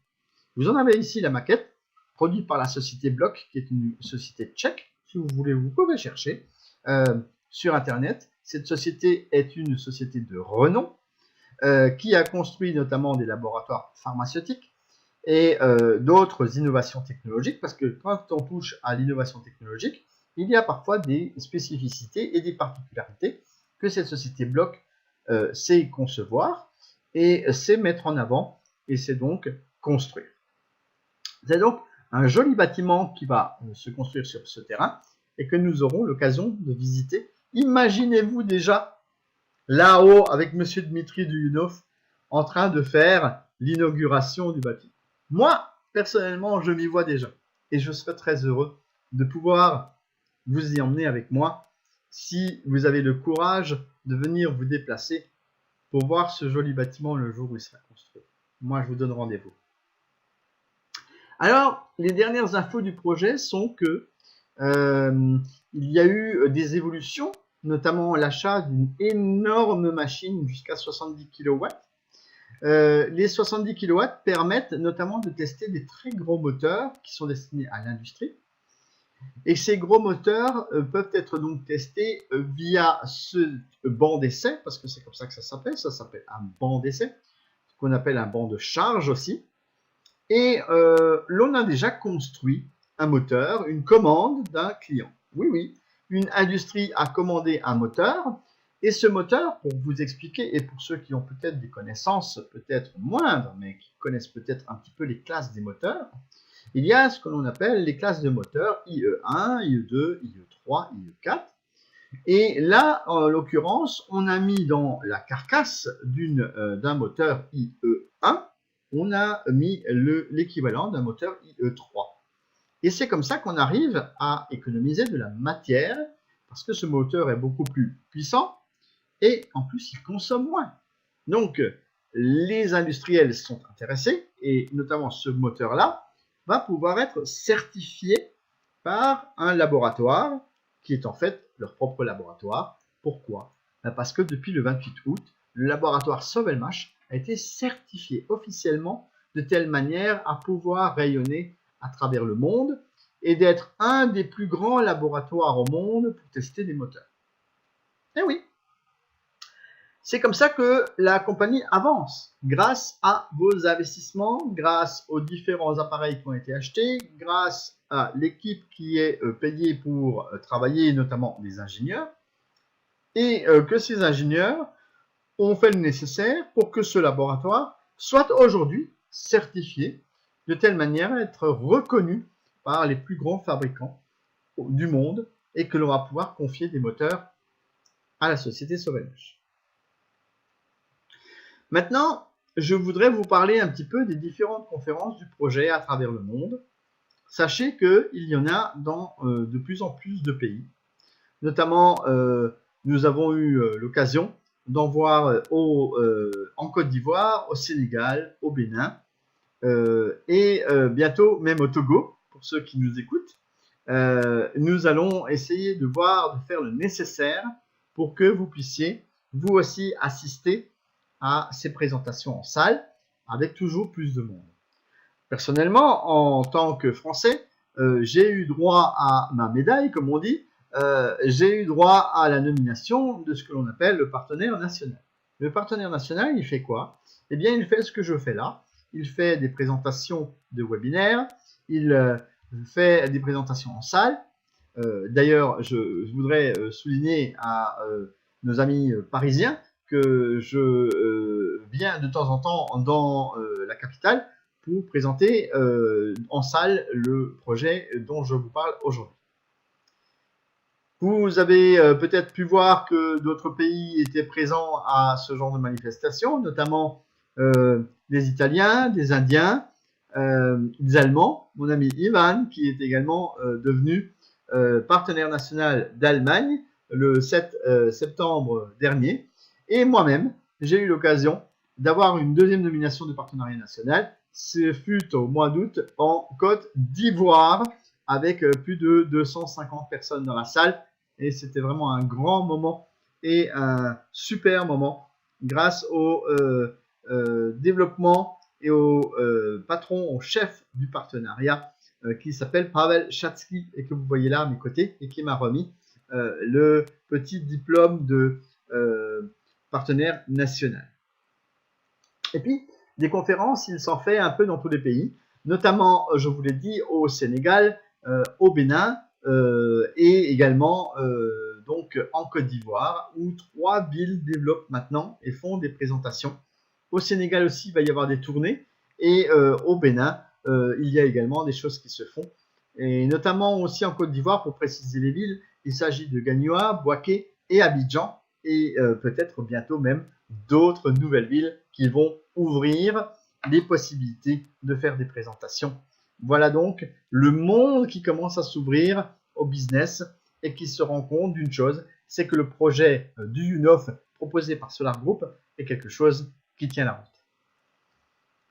Vous en avez ici la maquette, produite par la société Block, qui est une société tchèque. Si vous voulez, vous pouvez chercher sur Internet. Cette société est une société de renom qui a construit notamment des laboratoires pharmaceutiques et d'autres innovations technologiques, parce que quand on touche à l'innovation technologique, il y a parfois des spécificités et des particularités que cette société Block sait concevoir et sait mettre en avant, et c'est donc construire. C'est donc un joli bâtiment qui va se construire sur ce terrain et que nous aurons l'occasion de visiter. Imaginez-vous déjà là-haut avec Monsieur Dmitri Duyunov en train de faire l'inauguration du bâtiment. Moi, personnellement, je m'y vois déjà et je serais très heureux de pouvoir vous y emmener avec moi si vous avez le courage de venir vous déplacer pour voir ce joli bâtiment le jour où il sera construit. Moi, je vous donne rendez-vous. Alors, les dernières infos du projet sont que il y a eu des évolutions, notamment l'achat d'une énorme machine jusqu'à 70 kW. Les 70 kW permettent notamment de tester des très gros moteurs qui sont destinés à l'industrie. Et ces gros moteurs peuvent être donc testés via ce banc d'essai, parce que c'est comme ça que ça s'appelle un banc d'essai, ce qu'on appelle un banc de charge aussi. Et l'on a déjà construit un moteur, une commande d'un client. Oui, oui, une industrie a commandé un moteur, et ce moteur, pour vous expliquer, et pour ceux qui ont peut-être des connaissances peut-être moindres, mais qui connaissent peut-être un petit peu les classes des moteurs, il y a ce que l'on appelle les classes de moteurs IE1, IE2, IE3, IE4. Et là, en l'occurrence, on a mis dans la carcasse d'un moteur IE1, on a mis l'équivalent d'un moteur IE3. Et c'est comme ça qu'on arrive à économiser de la matière, parce que ce moteur est beaucoup plus puissant, et en plus, il consomme moins. Donc, les industriels sont intéressés, et notamment ce moteur-là va pouvoir être certifié par un laboratoire, qui est en fait leur propre laboratoire. Pourquoi? Parce que depuis le 28 août, le laboratoire Sovelmash a été certifié officiellement de telle manière à pouvoir rayonner à travers le monde et d'être un des plus grands laboratoires au monde pour tester des moteurs. Eh oui, c'est comme ça que la compagnie avance, grâce à vos investissements, grâce aux différents appareils qui ont été achetés, grâce à l'équipe qui est payée pour travailler, notamment des ingénieurs, et que ces ingénieurs ont fait le nécessaire pour que ce laboratoire soit aujourd'hui certifié de telle manière à être reconnu par les plus grands fabricants du monde et que l'on va pouvoir confier des moteurs à la société Sovelmash. Maintenant, je voudrais vous parler un petit peu des différentes conférences du projet à travers le monde. Sachez qu'il y en a dans de plus en plus de pays. Notamment, nous avons eu l'occasion d'en voir en Côte d'Ivoire, au Sénégal, au Bénin, et bientôt même au Togo, pour ceux qui nous écoutent. Nous allons essayer de faire le nécessaire pour que vous puissiez, vous aussi, assister à ces présentations en salle, avec toujours plus de monde. Personnellement, en tant que Français, j'ai eu droit à ma médaille, comme on dit. J'ai eu droit à la nomination de ce que l'on appelle le partenaire national. Le partenaire national, il fait quoi? Eh bien, il fait ce que je fais là. Il fait des présentations de webinaires, il fait des présentations en salle. D'ailleurs, je voudrais souligner à nos amis parisiens que je viens de temps en temps dans la capitale pour présenter en salle le projet dont je vous parle aujourd'hui. Vous avez peut-être pu voir que d'autres pays étaient présents à ce genre de manifestation, notamment des Italiens, des Indiens, des Allemands. Mon ami Ivan, qui est également devenu partenaire national d'Allemagne le 7 septembre dernier. Et moi-même, j'ai eu l'occasion d'avoir une deuxième nomination de partenariat national. Ce fut au mois d'août en Côte d'Ivoire, avec plus de 250 personnes dans la salle. Et c'était vraiment un grand moment et un super moment grâce au développement et au patron, au chef du partenariat qui s'appelle Pavel Chatsky et que vous voyez là à mes côtés et qui m'a remis le petit diplôme de partenaire national. Et puis, des conférences, il s'en fait un peu dans tous les pays, notamment, je vous l'ai dit, au Sénégal, au Bénin et également donc en Côte d'Ivoire, où 3 villes développent maintenant et font des présentations. Au Sénégal aussi, il va y avoir des tournées, et au Bénin, il y a également des choses qui se font, et notamment aussi en Côte d'Ivoire, pour préciser les villes, il s'agit de Gagnoa, Bouaké et Abidjan, et peut-être bientôt même d'autres nouvelles villes qui vont ouvrir les possibilités de faire des présentations. Voilà donc le monde qui commence à s'ouvrir au business et qui se rend compte d'une chose, c'est que le projet du UNOF proposé par Solar Group est quelque chose qui tient la route.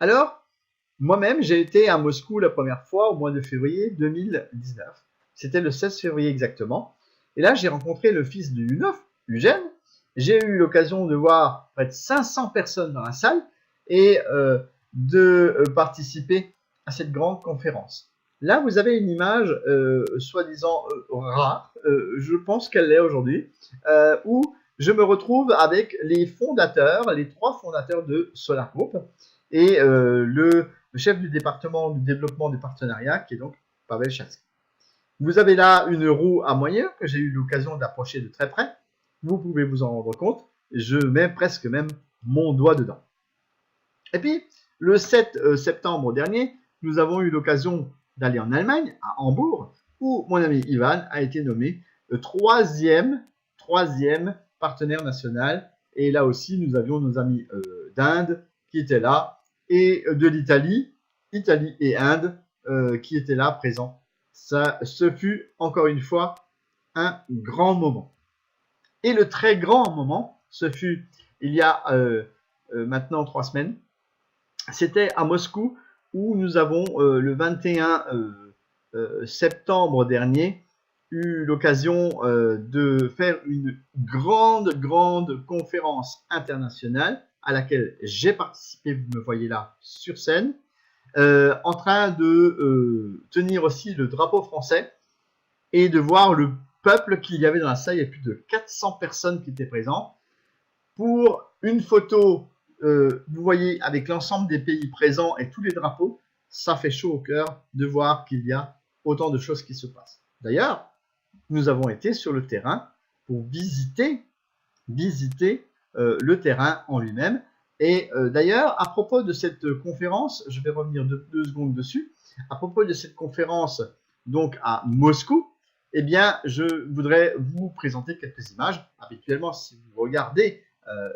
Alors, moi-même, j'ai été à Moscou la première fois au mois de février 2019. C'était le 16 février exactement. Et là, j'ai rencontré le fils du UNOF, Eugène. J'ai eu l'occasion de voir près de 500 personnes dans la salle et de participer à cette grande conférence. Là, vous avez une image soi-disant rare, je pense qu'elle l'est aujourd'hui, où je me retrouve avec les fondateurs, les 3 fondateurs de Solar Group et le chef du département du développement des partenariats, qui est donc Pavel Chatsky. Vous avez là une roue à moyens que j'ai eu l'occasion d'approcher de très près. Vous pouvez vous en rendre compte. Je mets presque même mon doigt dedans. Et puis, le 7 septembre dernier, nous avons eu l'occasion d'aller en Allemagne, à Hambourg, où mon ami Ivan a été nommé troisième partenaire national. Et là aussi, nous avions nos amis d'Inde qui étaient là, et de l'Italie, Italie et Inde, qui étaient là présents. Ça, ce fut encore une fois un grand moment. Et le très grand moment, ce fut il y a maintenant 3 semaines, c'était à Moscou, où nous avons le 21 septembre dernier eu l'occasion de faire une grande conférence internationale à laquelle j'ai participé, vous me voyez là sur scène, en train de tenir aussi le drapeau français et de voir le peuple qu'il y avait dans la salle. Il y a plus de 400 personnes qui étaient présentes. Pour une photo, vous voyez, avec l'ensemble des pays présents et tous les drapeaux, ça fait chaud au cœur de voir qu'il y a autant de choses qui se passent. D'ailleurs, nous avons été sur le terrain pour visiter le terrain en lui-même. Et d'ailleurs, à propos de cette conférence, je vais revenir 2 secondes dessus, à propos de cette conférence donc à Moscou, eh bien, je voudrais vous présenter quelques images. Habituellement, si vous regardez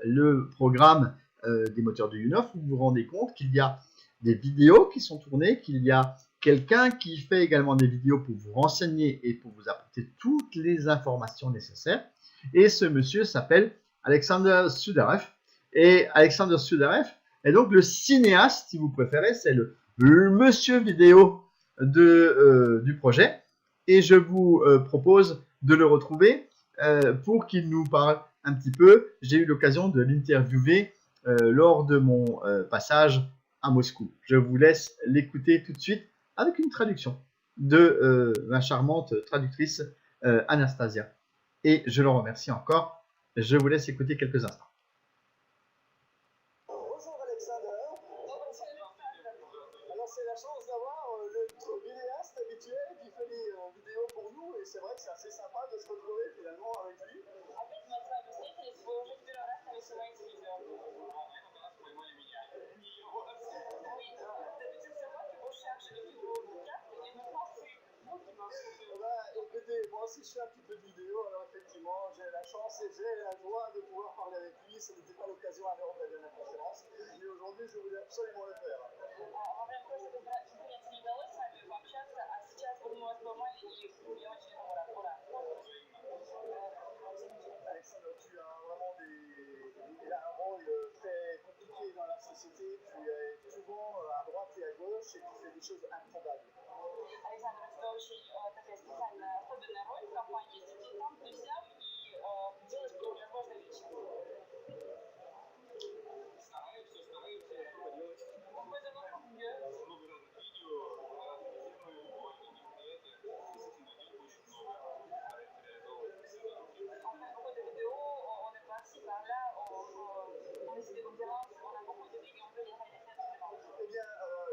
le programme des moteurs de UNOF, vous vous rendez compte qu'il y a des vidéos qui sont tournées, qu'il y a quelqu'un qui fait également des vidéos pour vous renseigner et pour vous apporter toutes les informations nécessaires. Et ce monsieur s'appelle Alexander Sudarev. Et Alexander Sudarev est donc le cinéaste, si vous préférez, c'est le monsieur vidéo du projet. Et je vous propose de le retrouver pour qu'il nous parle un petit peu. J'ai eu l'occasion de l'interviewer lors de mon passage à Moscou. Je vous laisse l'écouter tout de suite avec une traduction de ma charmante traductrice Anastasia. Et je le remercie encore. Je vous laisse écouter quelques instants. Bonjour Alexander. Alors c'est la chance d'avoir le vidéaste habituel qui fait des vidéos pour nous et c'est vrai que c'est assez sympa de se retrouver finalement avec lui. Écoutez, moi aussi je fais un petit peu de vidéo, alors effectivement j'ai la chance et j'ai la joie de pouvoir parler avec lui. Ce n'était pas l'occasion à l'heure de la dernière conférence, mais aujourd'hui je voulais absolument le faire. Alexandre, tu as vraiment un rôle très compliqué dans делать для каждой личности. Какой-то новый мир. Beaucoup de vidéos, on est parti par là, on essaie de conférences, on a beaucoup de lignes, on peut les réaliser absolument. Eh bien,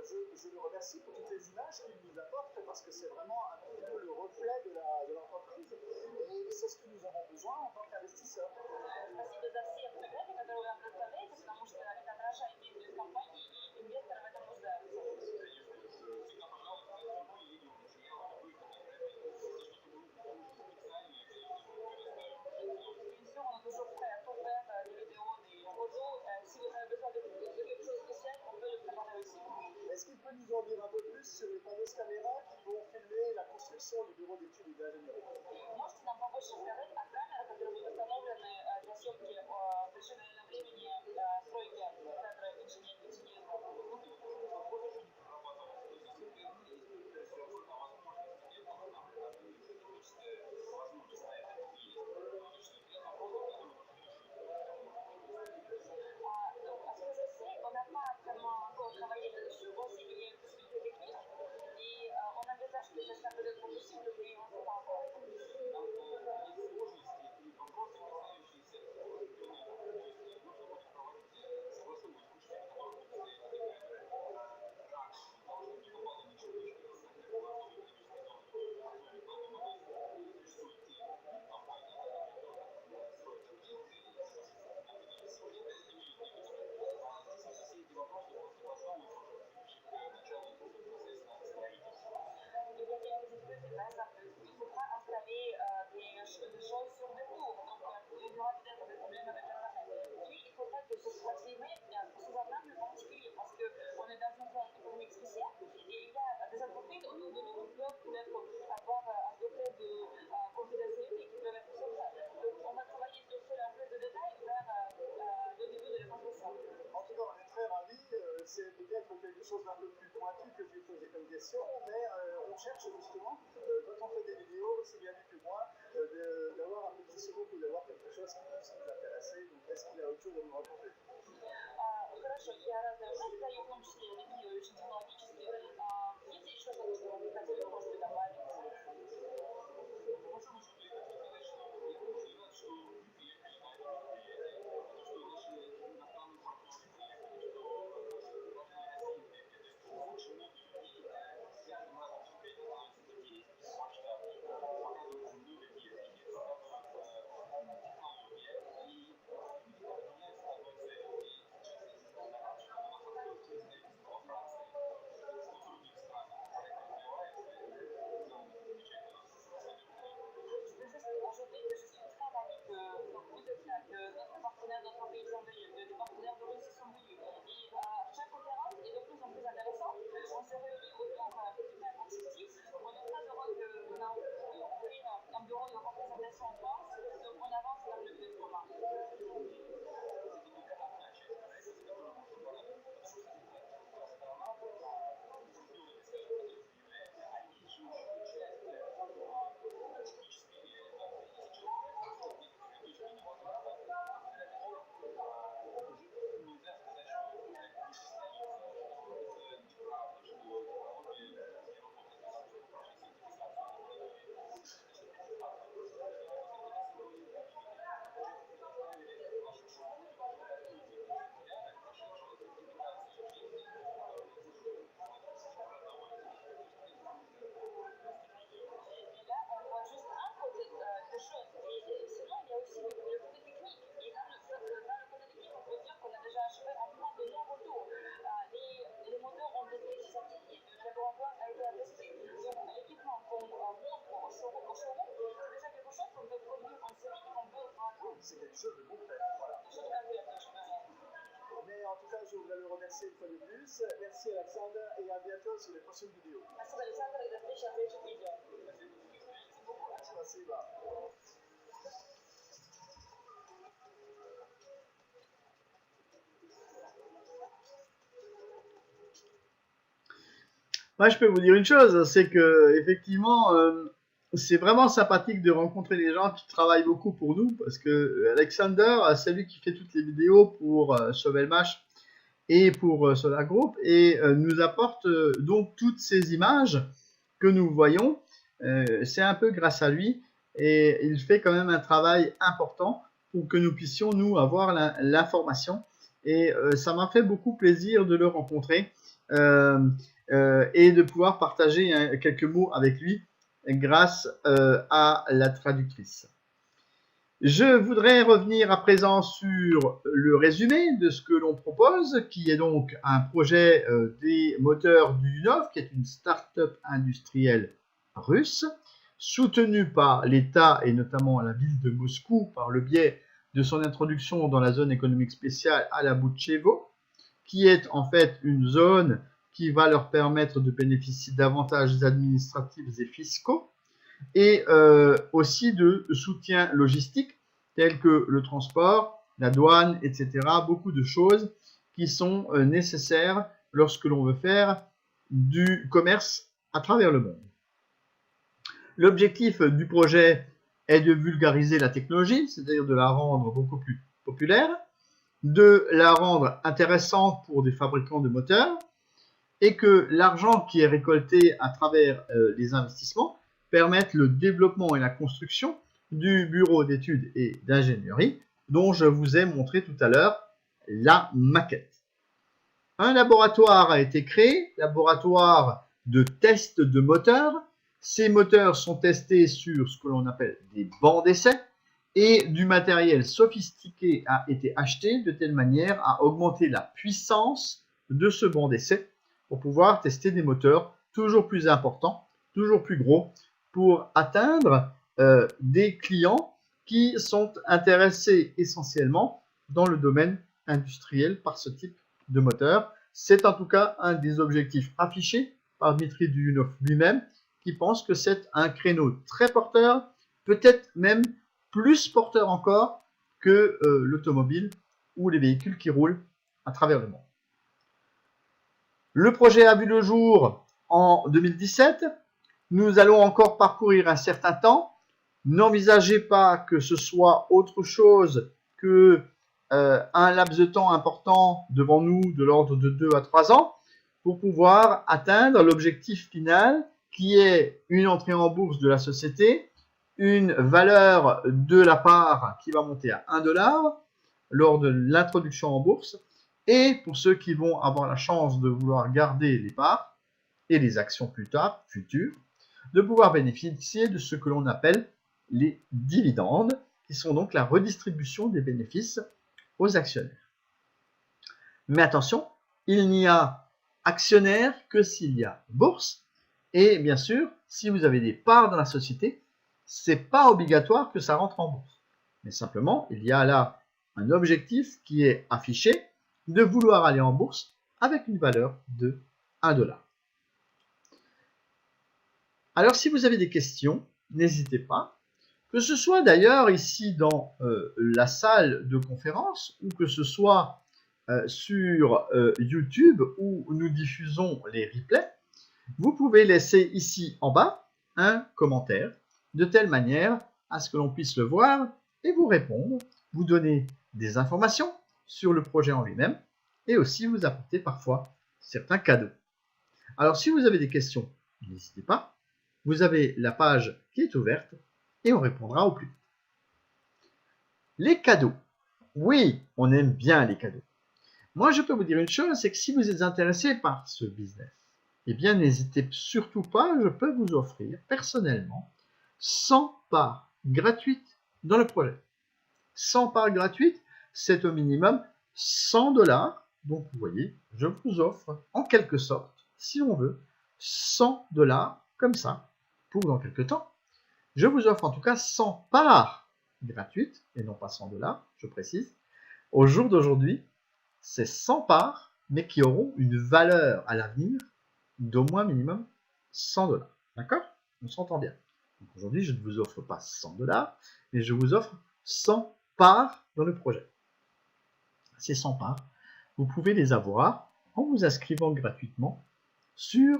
je le remercie pour toutes les images qu'il nous apporte parce que c'est vraiment un petit peu le reflet de l'entreprise et c'est ce que nous avons besoin en tant qu'investisseurs. Спасибо за все примеры, которые вы нам представляете, потому что это отражает деятельность компании и инвесторы в этом нуждаются. On est toujours prêt à tout faire, des vidéos, des photos. Si vous avez besoin de quelque chose de spécial, on peut le préparer aussi. Est-ce qu'il peut nous en dire un peu plus sur les fameuses caméras qui vont filmer la construction du bureau d'études et d'ingénierie? Можете нам побольше сказать о камерах, которые будут установлены для съемки в решенном времени стройки центра инженерного? On n'a pas vraiment encore travaillé là-dessus, on sait qu'il y a une possibilité technique et on envisage que ça sera peut-être possible, mais on ne sait pas encore. Il faudra installer des choses sur des tours, donc il y aura peut-être des problèmes avec Internet. Puis il faudra que ce soit filmé sous un angle particulier, parce qu'on est dans une zone économique spéciale et il y a des entreprises autour de nous qui peuvent peut-être avoir un degré de confidentialité qui peuvent être secrets. Donc on va travailler sur cela en plus de détails vers le début de la construction. En tout cas, on est très ravis. C'est peut-être quelque chose d'un peu plus pointu que je vais poser comme question, mais on cherche justement, quand on fait des vidéos, aussi bien vu que moi, d'avoir un petit scoop ou d'avoir quelque chose qui puisse nous intéresser. Donc, est-ce qu'il y a autre chose à nous raconter? Хорошо, я рада знать, в том числе такие очень технологические. Есть еще что-то, что вы хотели бы, может быть, добавить? Notre partenaire, notre pays sont venus, des partenaires de Russie sont venus. Et chaque conférence est de plus en plus intéressante. On se réunit autour de super objectifs. On est très heureux qu'on a ouvert un bureau de représentation en France. Donc on avance vers le but commun. C'est quelque chose de concret. Voilà. Mais en tout cas, je voudrais le remercier une fois de plus. Merci Alexandre et à bientôt sur les prochaines vidéos. Merci Alexandre et à prochaine vidéo. Спасибо. Moi, je peux vous dire une chose, c'est que effectivement, c'est vraiment sympathique de rencontrer des gens qui travaillent beaucoup pour nous, parce que Alexander, c'est lui qui fait toutes les vidéos pour Shovelmash et pour Solar Group, et nous apporte donc toutes ces images que nous voyons. C'est un peu grâce à lui, et il fait quand même un travail important pour que nous puissions, nous, avoir l'information. Et ça m'a fait beaucoup plaisir de le rencontrer et de pouvoir partager quelques mots avec lui grâce à la traductrice. Je voudrais revenir à présent sur le résumé de ce que l'on propose, qui est donc un projet des moteurs du Yunov, qui est une start-up industrielle russe, soutenue par l'État et notamment la ville de Moscou par le biais de son introduction dans la zone économique spéciale à la Boutchevo, qui est en fait une zone qui va leur permettre de bénéficier d'avantages administratifs et fiscaux, et aussi de soutien logistique tels que le transport, la douane, etc. Beaucoup de choses qui sont nécessaires lorsque l'on veut faire du commerce à travers le monde. L'objectif du projet est de vulgariser la technologie, c'est-à-dire de la rendre beaucoup plus populaire, de la rendre intéressante pour des fabricants de moteurs, et que l'argent qui est récolté à travers les investissements permette le développement et la construction du bureau d'études et d'ingénierie dont je vous ai montré tout à l'heure la maquette. Un laboratoire a été créé, laboratoire de test de moteurs. Ces moteurs sont testés sur ce que l'on appelle des bancs d'essai et du matériel sophistiqué a été acheté de telle manière à augmenter la puissance de ce banc d'essai pour pouvoir tester des moteurs toujours plus importants, toujours plus gros, pour atteindre des clients qui sont intéressés essentiellement dans le domaine industriel par ce type de moteur. C'est en tout cas un des objectifs affichés par Dmitry Duyunov lui-même, qui pense que c'est un créneau très porteur, peut-être même plus porteur encore que l'automobile ou les véhicules qui roulent à travers le monde. Le projet a vu le jour en 2017. Nous allons encore parcourir un certain temps. N'envisagez pas que ce soit autre chose que un laps de temps important devant nous de l'ordre de 2 à 3 ans pour pouvoir atteindre l'objectif final qui est une entrée en bourse de la société, une valeur de la part qui va monter à 1 $ lors de l'introduction en bourse, et pour ceux qui vont avoir la chance de vouloir garder les parts et les actions plus tard, futures, de pouvoir bénéficier de ce que l'on appelle les dividendes, qui sont donc la redistribution des bénéfices aux actionnaires. Mais attention, il n'y a actionnaire que s'il y a bourse, et bien sûr, si vous avez des parts dans la société, ce n'est pas obligatoire que ça rentre en bourse. Mais simplement, il y a là un objectif qui est affiché de vouloir aller en bourse avec une valeur de 1 $. Alors, si vous avez des questions, n'hésitez pas, que ce soit d'ailleurs ici dans la salle de conférence ou que ce soit sur YouTube où nous diffusons les replays, vous pouvez laisser ici en bas un commentaire de telle manière à ce que l'on puisse le voir et vous répondre, vous donner des informations sur le projet en lui-même et aussi vous apporter parfois certains cadeaux. Alors, si vous avez des questions, n'hésitez pas. Vous avez la page qui est ouverte et on répondra au plus vite. Les cadeaux. Oui, on aime bien les cadeaux. Moi, je peux vous dire une chose, c'est que si vous êtes intéressé par ce business, eh bien, n'hésitez surtout pas, je peux vous offrir personnellement 100 parts gratuites dans le projet. 100 parts gratuites, c'est au minimum 100 $. Donc, vous voyez, je vous offre en quelque sorte, si on veut, 100 $ comme ça, pour dans quelques temps. Je vous offre en tout cas 100 parts gratuites, et non pas 100 $, je précise. Au jour d'aujourd'hui, c'est 100 parts, mais qui auront une valeur à l'avenir d'au moins minimum 100 $. D'accord? On s'entend bien. Aujourd'hui, je ne vous offre pas 100 $, mais je vous offre 100 parts dans le projet. Ces 100 parts, vous pouvez les avoir en vous inscrivant gratuitement sur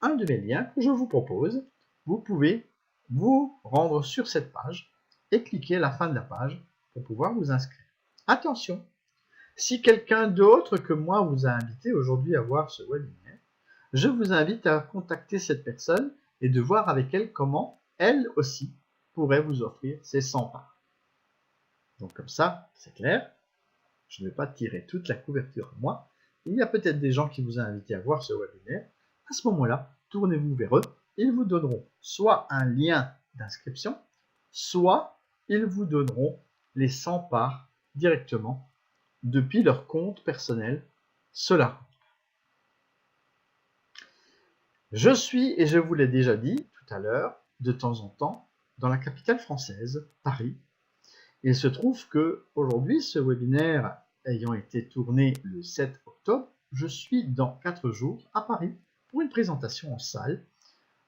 un de mes liens que je vous propose. Vous pouvez vous rendre sur cette page et cliquer à la fin de la page pour pouvoir vous inscrire. Attention, si quelqu'un d'autre que moi vous a invité aujourd'hui à voir ce webinaire, je vous invite à contacter cette personne et de voir avec elle comment elle aussi pourrait vous offrir ces 100 parts. Donc comme ça, c'est clair, je ne vais pas tirer toute la couverture à moi. Il y a peut-être des gens qui vous ont invité à voir ce webinaire. À ce moment-là, tournez-vous vers eux. Ils vous donneront soit un lien d'inscription, soit ils vous donneront les 100 parts directement depuis leur compte personnel Solar. Je suis, et je vous l'ai déjà dit tout à l'heure, de temps en temps, dans la capitale française, Paris. Il se trouve que aujourd'hui, ce webinaire ayant été tourné le 7 octobre, je suis dans 4 jours à Paris pour une présentation en salle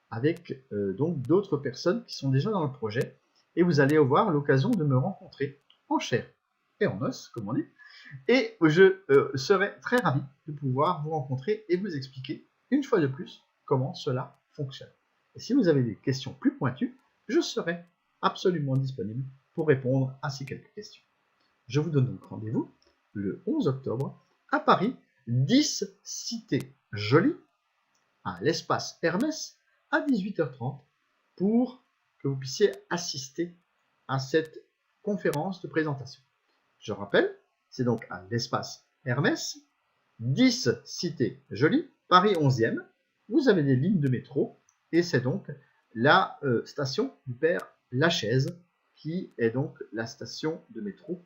avec donc d'autres personnes qui sont déjà dans le projet, et vous allez avoir l'occasion de me rencontrer en chair et en os, comme on dit, et je serai très ravi de pouvoir vous rencontrer et vous expliquer une fois de plus comment cela fonctionne. Et si vous avez des questions plus pointues, je serai absolument disponible pour répondre à ces quelques questions. Je vous donne donc rendez-vous le 11 octobre à Paris, 10 Cité Jolie, à l'espace Hermès, à 18h30, pour que vous puissiez assister à cette conférence de présentation. Je rappelle, c'est donc à l'espace Hermès, 10 Cité Jolie, Paris 11e. Vous avez des lignes de métro, et c'est donc la station du Père Lachaise, qui est donc la station de métro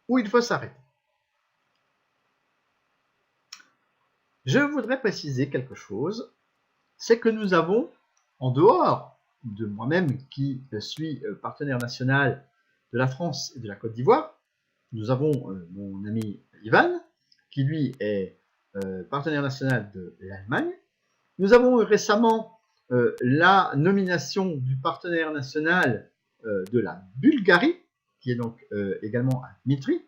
où il faut s'arrêter. Je voudrais préciser quelque chose, c'est que nous avons, en dehors de moi-même qui suis partenaire national de la France et de la Côte d'Ivoire, nous avons mon ami Ivan, qui lui est partenaire national de l'Allemagne. Nous avons récemment la nomination du partenaire national de la Bulgarie, qui est donc également un Dmitri,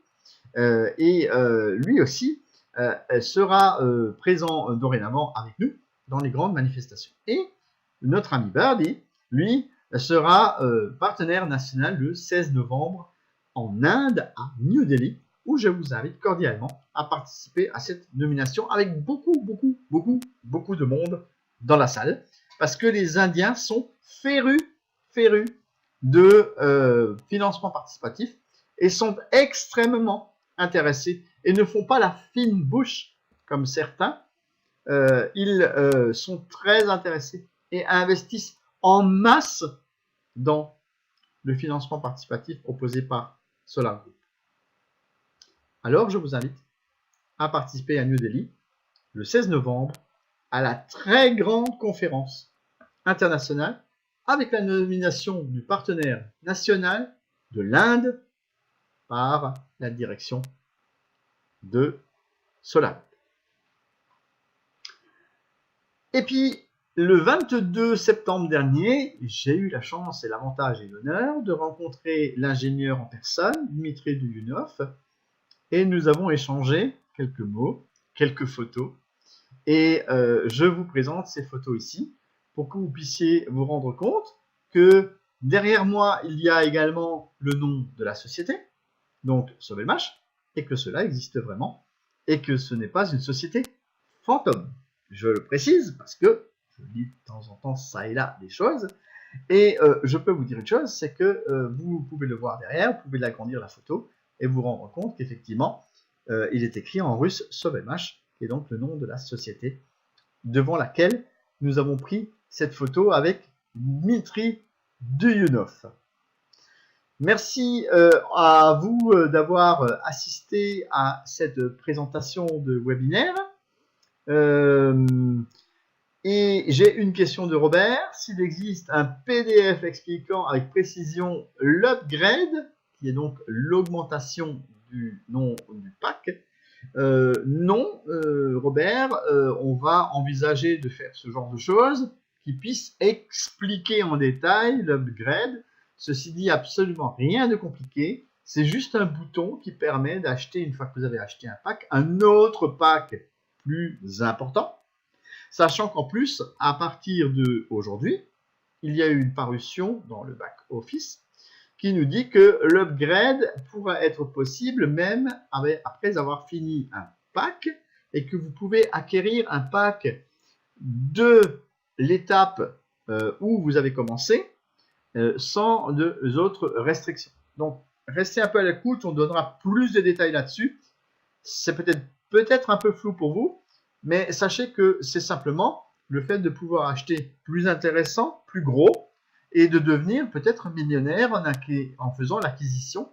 et lui aussi sera présent dorénavant avec nous dans les grandes manifestations. Et notre ami Birdie, lui, sera partenaire national le 16 novembre en Inde, à New Delhi, où je vous invite cordialement à participer à cette nomination avec beaucoup de monde dans la salle, parce que les Indiens sont férus de financement participatif et sont extrêmement intéressés et ne font pas la fine bouche comme certains. Ils sont très intéressés et investissent en masse dans le financement participatif proposé par Solar Group. Alors, je vous invite à participer à New Delhi le 16 novembre à la très grande conférence internationale avec la nomination du partenaire national de l'Inde par la direction de Solar. Et puis, le 22 septembre dernier, j'ai eu la chance et l'avantage et l'honneur de rencontrer l'ingénieur en personne, Dmitri Duyunov, et nous avons échangé quelques mots, quelques photos, et je vous présente ces photos ici pour que vous puissiez vous rendre compte que derrière moi, il y a également le nom de la société, donc Sovelmash, et que cela existe vraiment, et que ce n'est pas une société fantôme. Je le précise parce que je lis de temps en temps ça et là des choses, et je peux vous dire une chose, c'est que vous pouvez le voir derrière, vous pouvez l'agrandir la photo, et vous rendre compte qu'effectivement, il est écrit en russe Sovelmash, qui est donc le nom de la société devant laquelle nous avons pris cette photo avec Dmitri Duyunov. Merci à vous d'avoir assisté à cette présentation de webinaire. Et j'ai une question de Robert. S'il existe un PDF expliquant avec précision l'upgrade, qui est donc l'augmentation du nom du pack, non, Robert, on va envisager de faire ce genre de choses qui puisse expliquer en détail l'upgrade. Ceci dit, absolument rien de compliqué. C'est juste un bouton qui permet d'acheter, une fois que vous avez acheté un pack, un autre pack plus important. Sachant qu'en plus, à partir d'aujourd'hui, il y a eu une parution dans le back office qui nous dit que l'upgrade pourra être possible même après avoir fini un pack et que vous pouvez acquérir un pack de l'étape où vous avez commencé sans autres restrictions. Donc, restez un peu à l'écoute, on donnera plus de détails là-dessus. C'est peut-être un peu flou pour vous, mais sachez que c'est simplement le fait de pouvoir acheter plus intéressant, plus gros, et de devenir peut-être millionnaire en faisant l'acquisition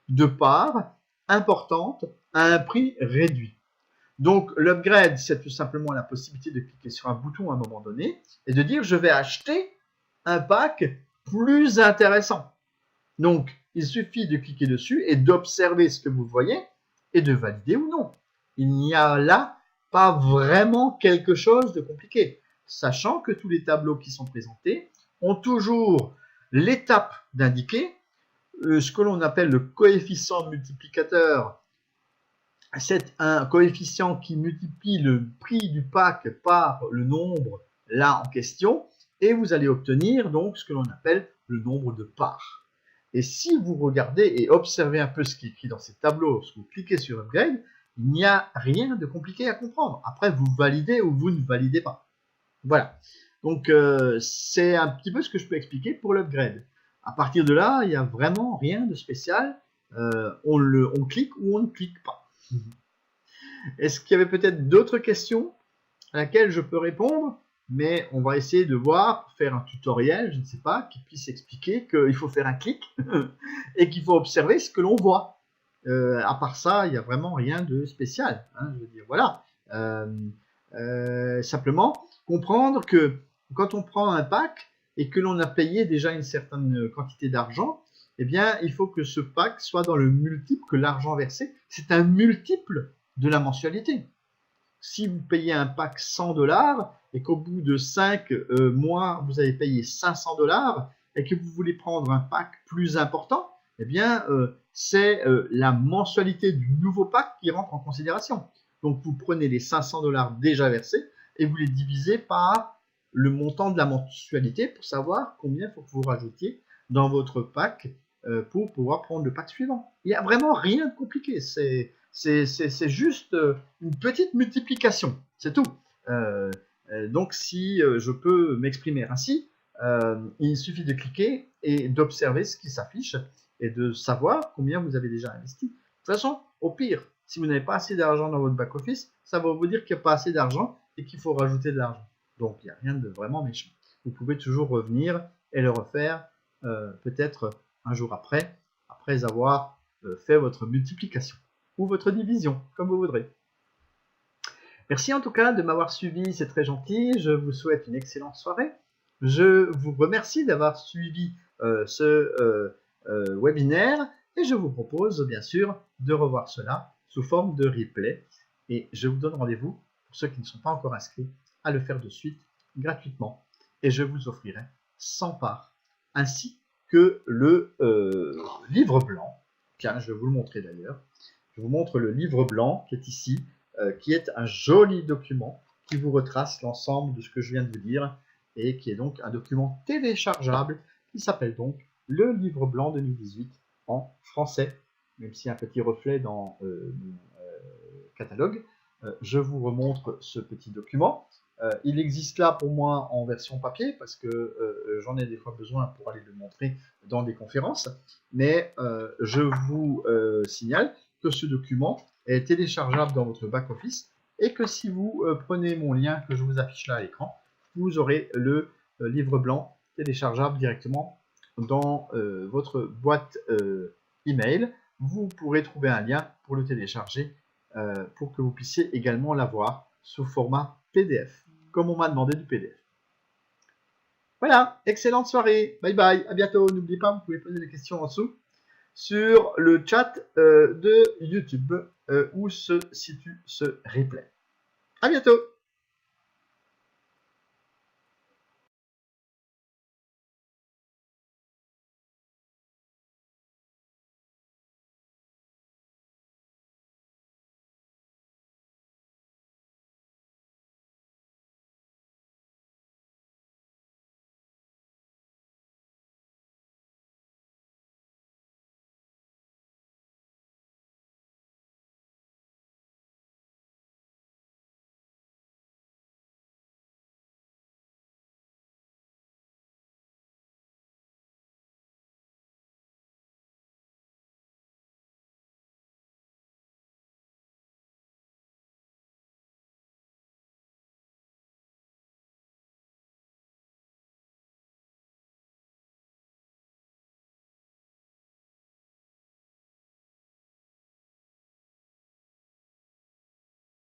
de parts importantes à un prix réduit. Donc, l'upgrade, c'est tout simplement la possibilité de cliquer sur un bouton à un moment donné et de dire « je vais acheter un pack plus intéressant ». Donc, il suffit de cliquer dessus et d'observer ce que vous voyez et de valider ou non. Il n'y a là pas vraiment quelque chose de compliqué, sachant que tous les tableaux qui sont présentés ont toujours l'étape d'indiquer ce que l'on appelle le coefficient multiplicateur. C'est un coefficient qui multiplie le prix du pack par le nombre là en question, et vous allez obtenir donc ce que l'on appelle le nombre de parts. Et si vous regardez et observez un peu ce qui est écrit dans ces tableaux, lorsque vous cliquez sur Upgrade, il n'y a rien de compliqué à comprendre. Après, vous validez ou vous ne validez pas. Voilà. Donc, c'est un petit peu ce que je peux expliquer pour l'upgrade. À partir de là, il n'y a vraiment rien de spécial. On clique ou on ne clique pas. Est-ce qu'il y avait peut-être d'autres questions à laquelle je peux répondre? Mais on va essayer de faire un tutoriel, je ne sais pas, qui puisse expliquer qu'il faut faire un clic et qu'il faut observer ce que l'on voit. À part ça, il n'y a vraiment rien de spécial. Hein, je veux dire, voilà. Simplement, comprendre que quand on prend un pack et que l'on a payé déjà une certaine quantité d'argent, eh bien, il faut que ce pack soit dans le multiple que l'argent versé. C'est un multiple de la mensualité. Si vous payez un pack 100 $ et qu'au bout de 5 mois, vous avez payé 500 $ et que vous voulez prendre un pack plus important, eh bien, c'est la mensualité du nouveau pack qui rentre en considération. Donc, vous prenez les 500 $ déjà versés et vous les divisez par le montant de la mensualité pour savoir combien il faut que vous rajoutiez dans votre pack pour pouvoir prendre le pack suivant. Il n'y a vraiment rien de compliqué. C'est juste une petite multiplication. C'est tout. Donc, si je peux m'exprimer ainsi, il suffit de cliquer et d'observer ce qui s'affiche et de savoir combien vous avez déjà investi. De toute façon, au pire, si vous n'avez pas assez d'argent dans votre back-office, ça va vous dire qu'il n'y a pas assez d'argent et qu'il faut rajouter de l'argent. Donc, il n'y a rien de vraiment méchant. Vous pouvez toujours revenir et le refaire peut-être un jour après avoir fait votre multiplication ou votre division, comme vous voudrez. Merci en tout cas de m'avoir suivi, c'est très gentil. Je vous souhaite une excellente soirée. Je vous remercie d'avoir suivi ce webinaire et je vous propose bien sûr de revoir cela sous forme de replay. Et je vous donne rendez-vous, pour ceux qui ne sont pas encore inscrits, à le faire de suite gratuitement. Et je vous offrirai 100 parts, ainsi que le livre blanc. Tiens, je vais vous le montrer d'ailleurs. Je vous montre le livre blanc qui est ici, qui est un joli document qui vous retrace l'ensemble de ce que je viens de vous dire et qui est donc un document téléchargeable qui s'appelle donc le livre blanc 2018 en français. Même s'il y a un petit reflet dans mon catalogue, je vous remontre ce petit document. Il existe là pour moi en version papier parce que j'en ai des fois besoin pour aller le montrer dans des conférences, mais je vous signale que ce document est téléchargeable dans votre back-office et que si vous prenez mon lien que je vous affiche là à l'écran, vous aurez le livre blanc téléchargeable directement dans votre boîte email. Vous pourrez trouver un lien pour le télécharger pour que vous puissiez également l'avoir sous format PDF, comme on m'a demandé du PDF. Voilà, excellente soirée, bye bye, à bientôt. N'oubliez pas, vous pouvez poser des questions en dessous sur le chat de YouTube où se situe ce replay. À bientôt.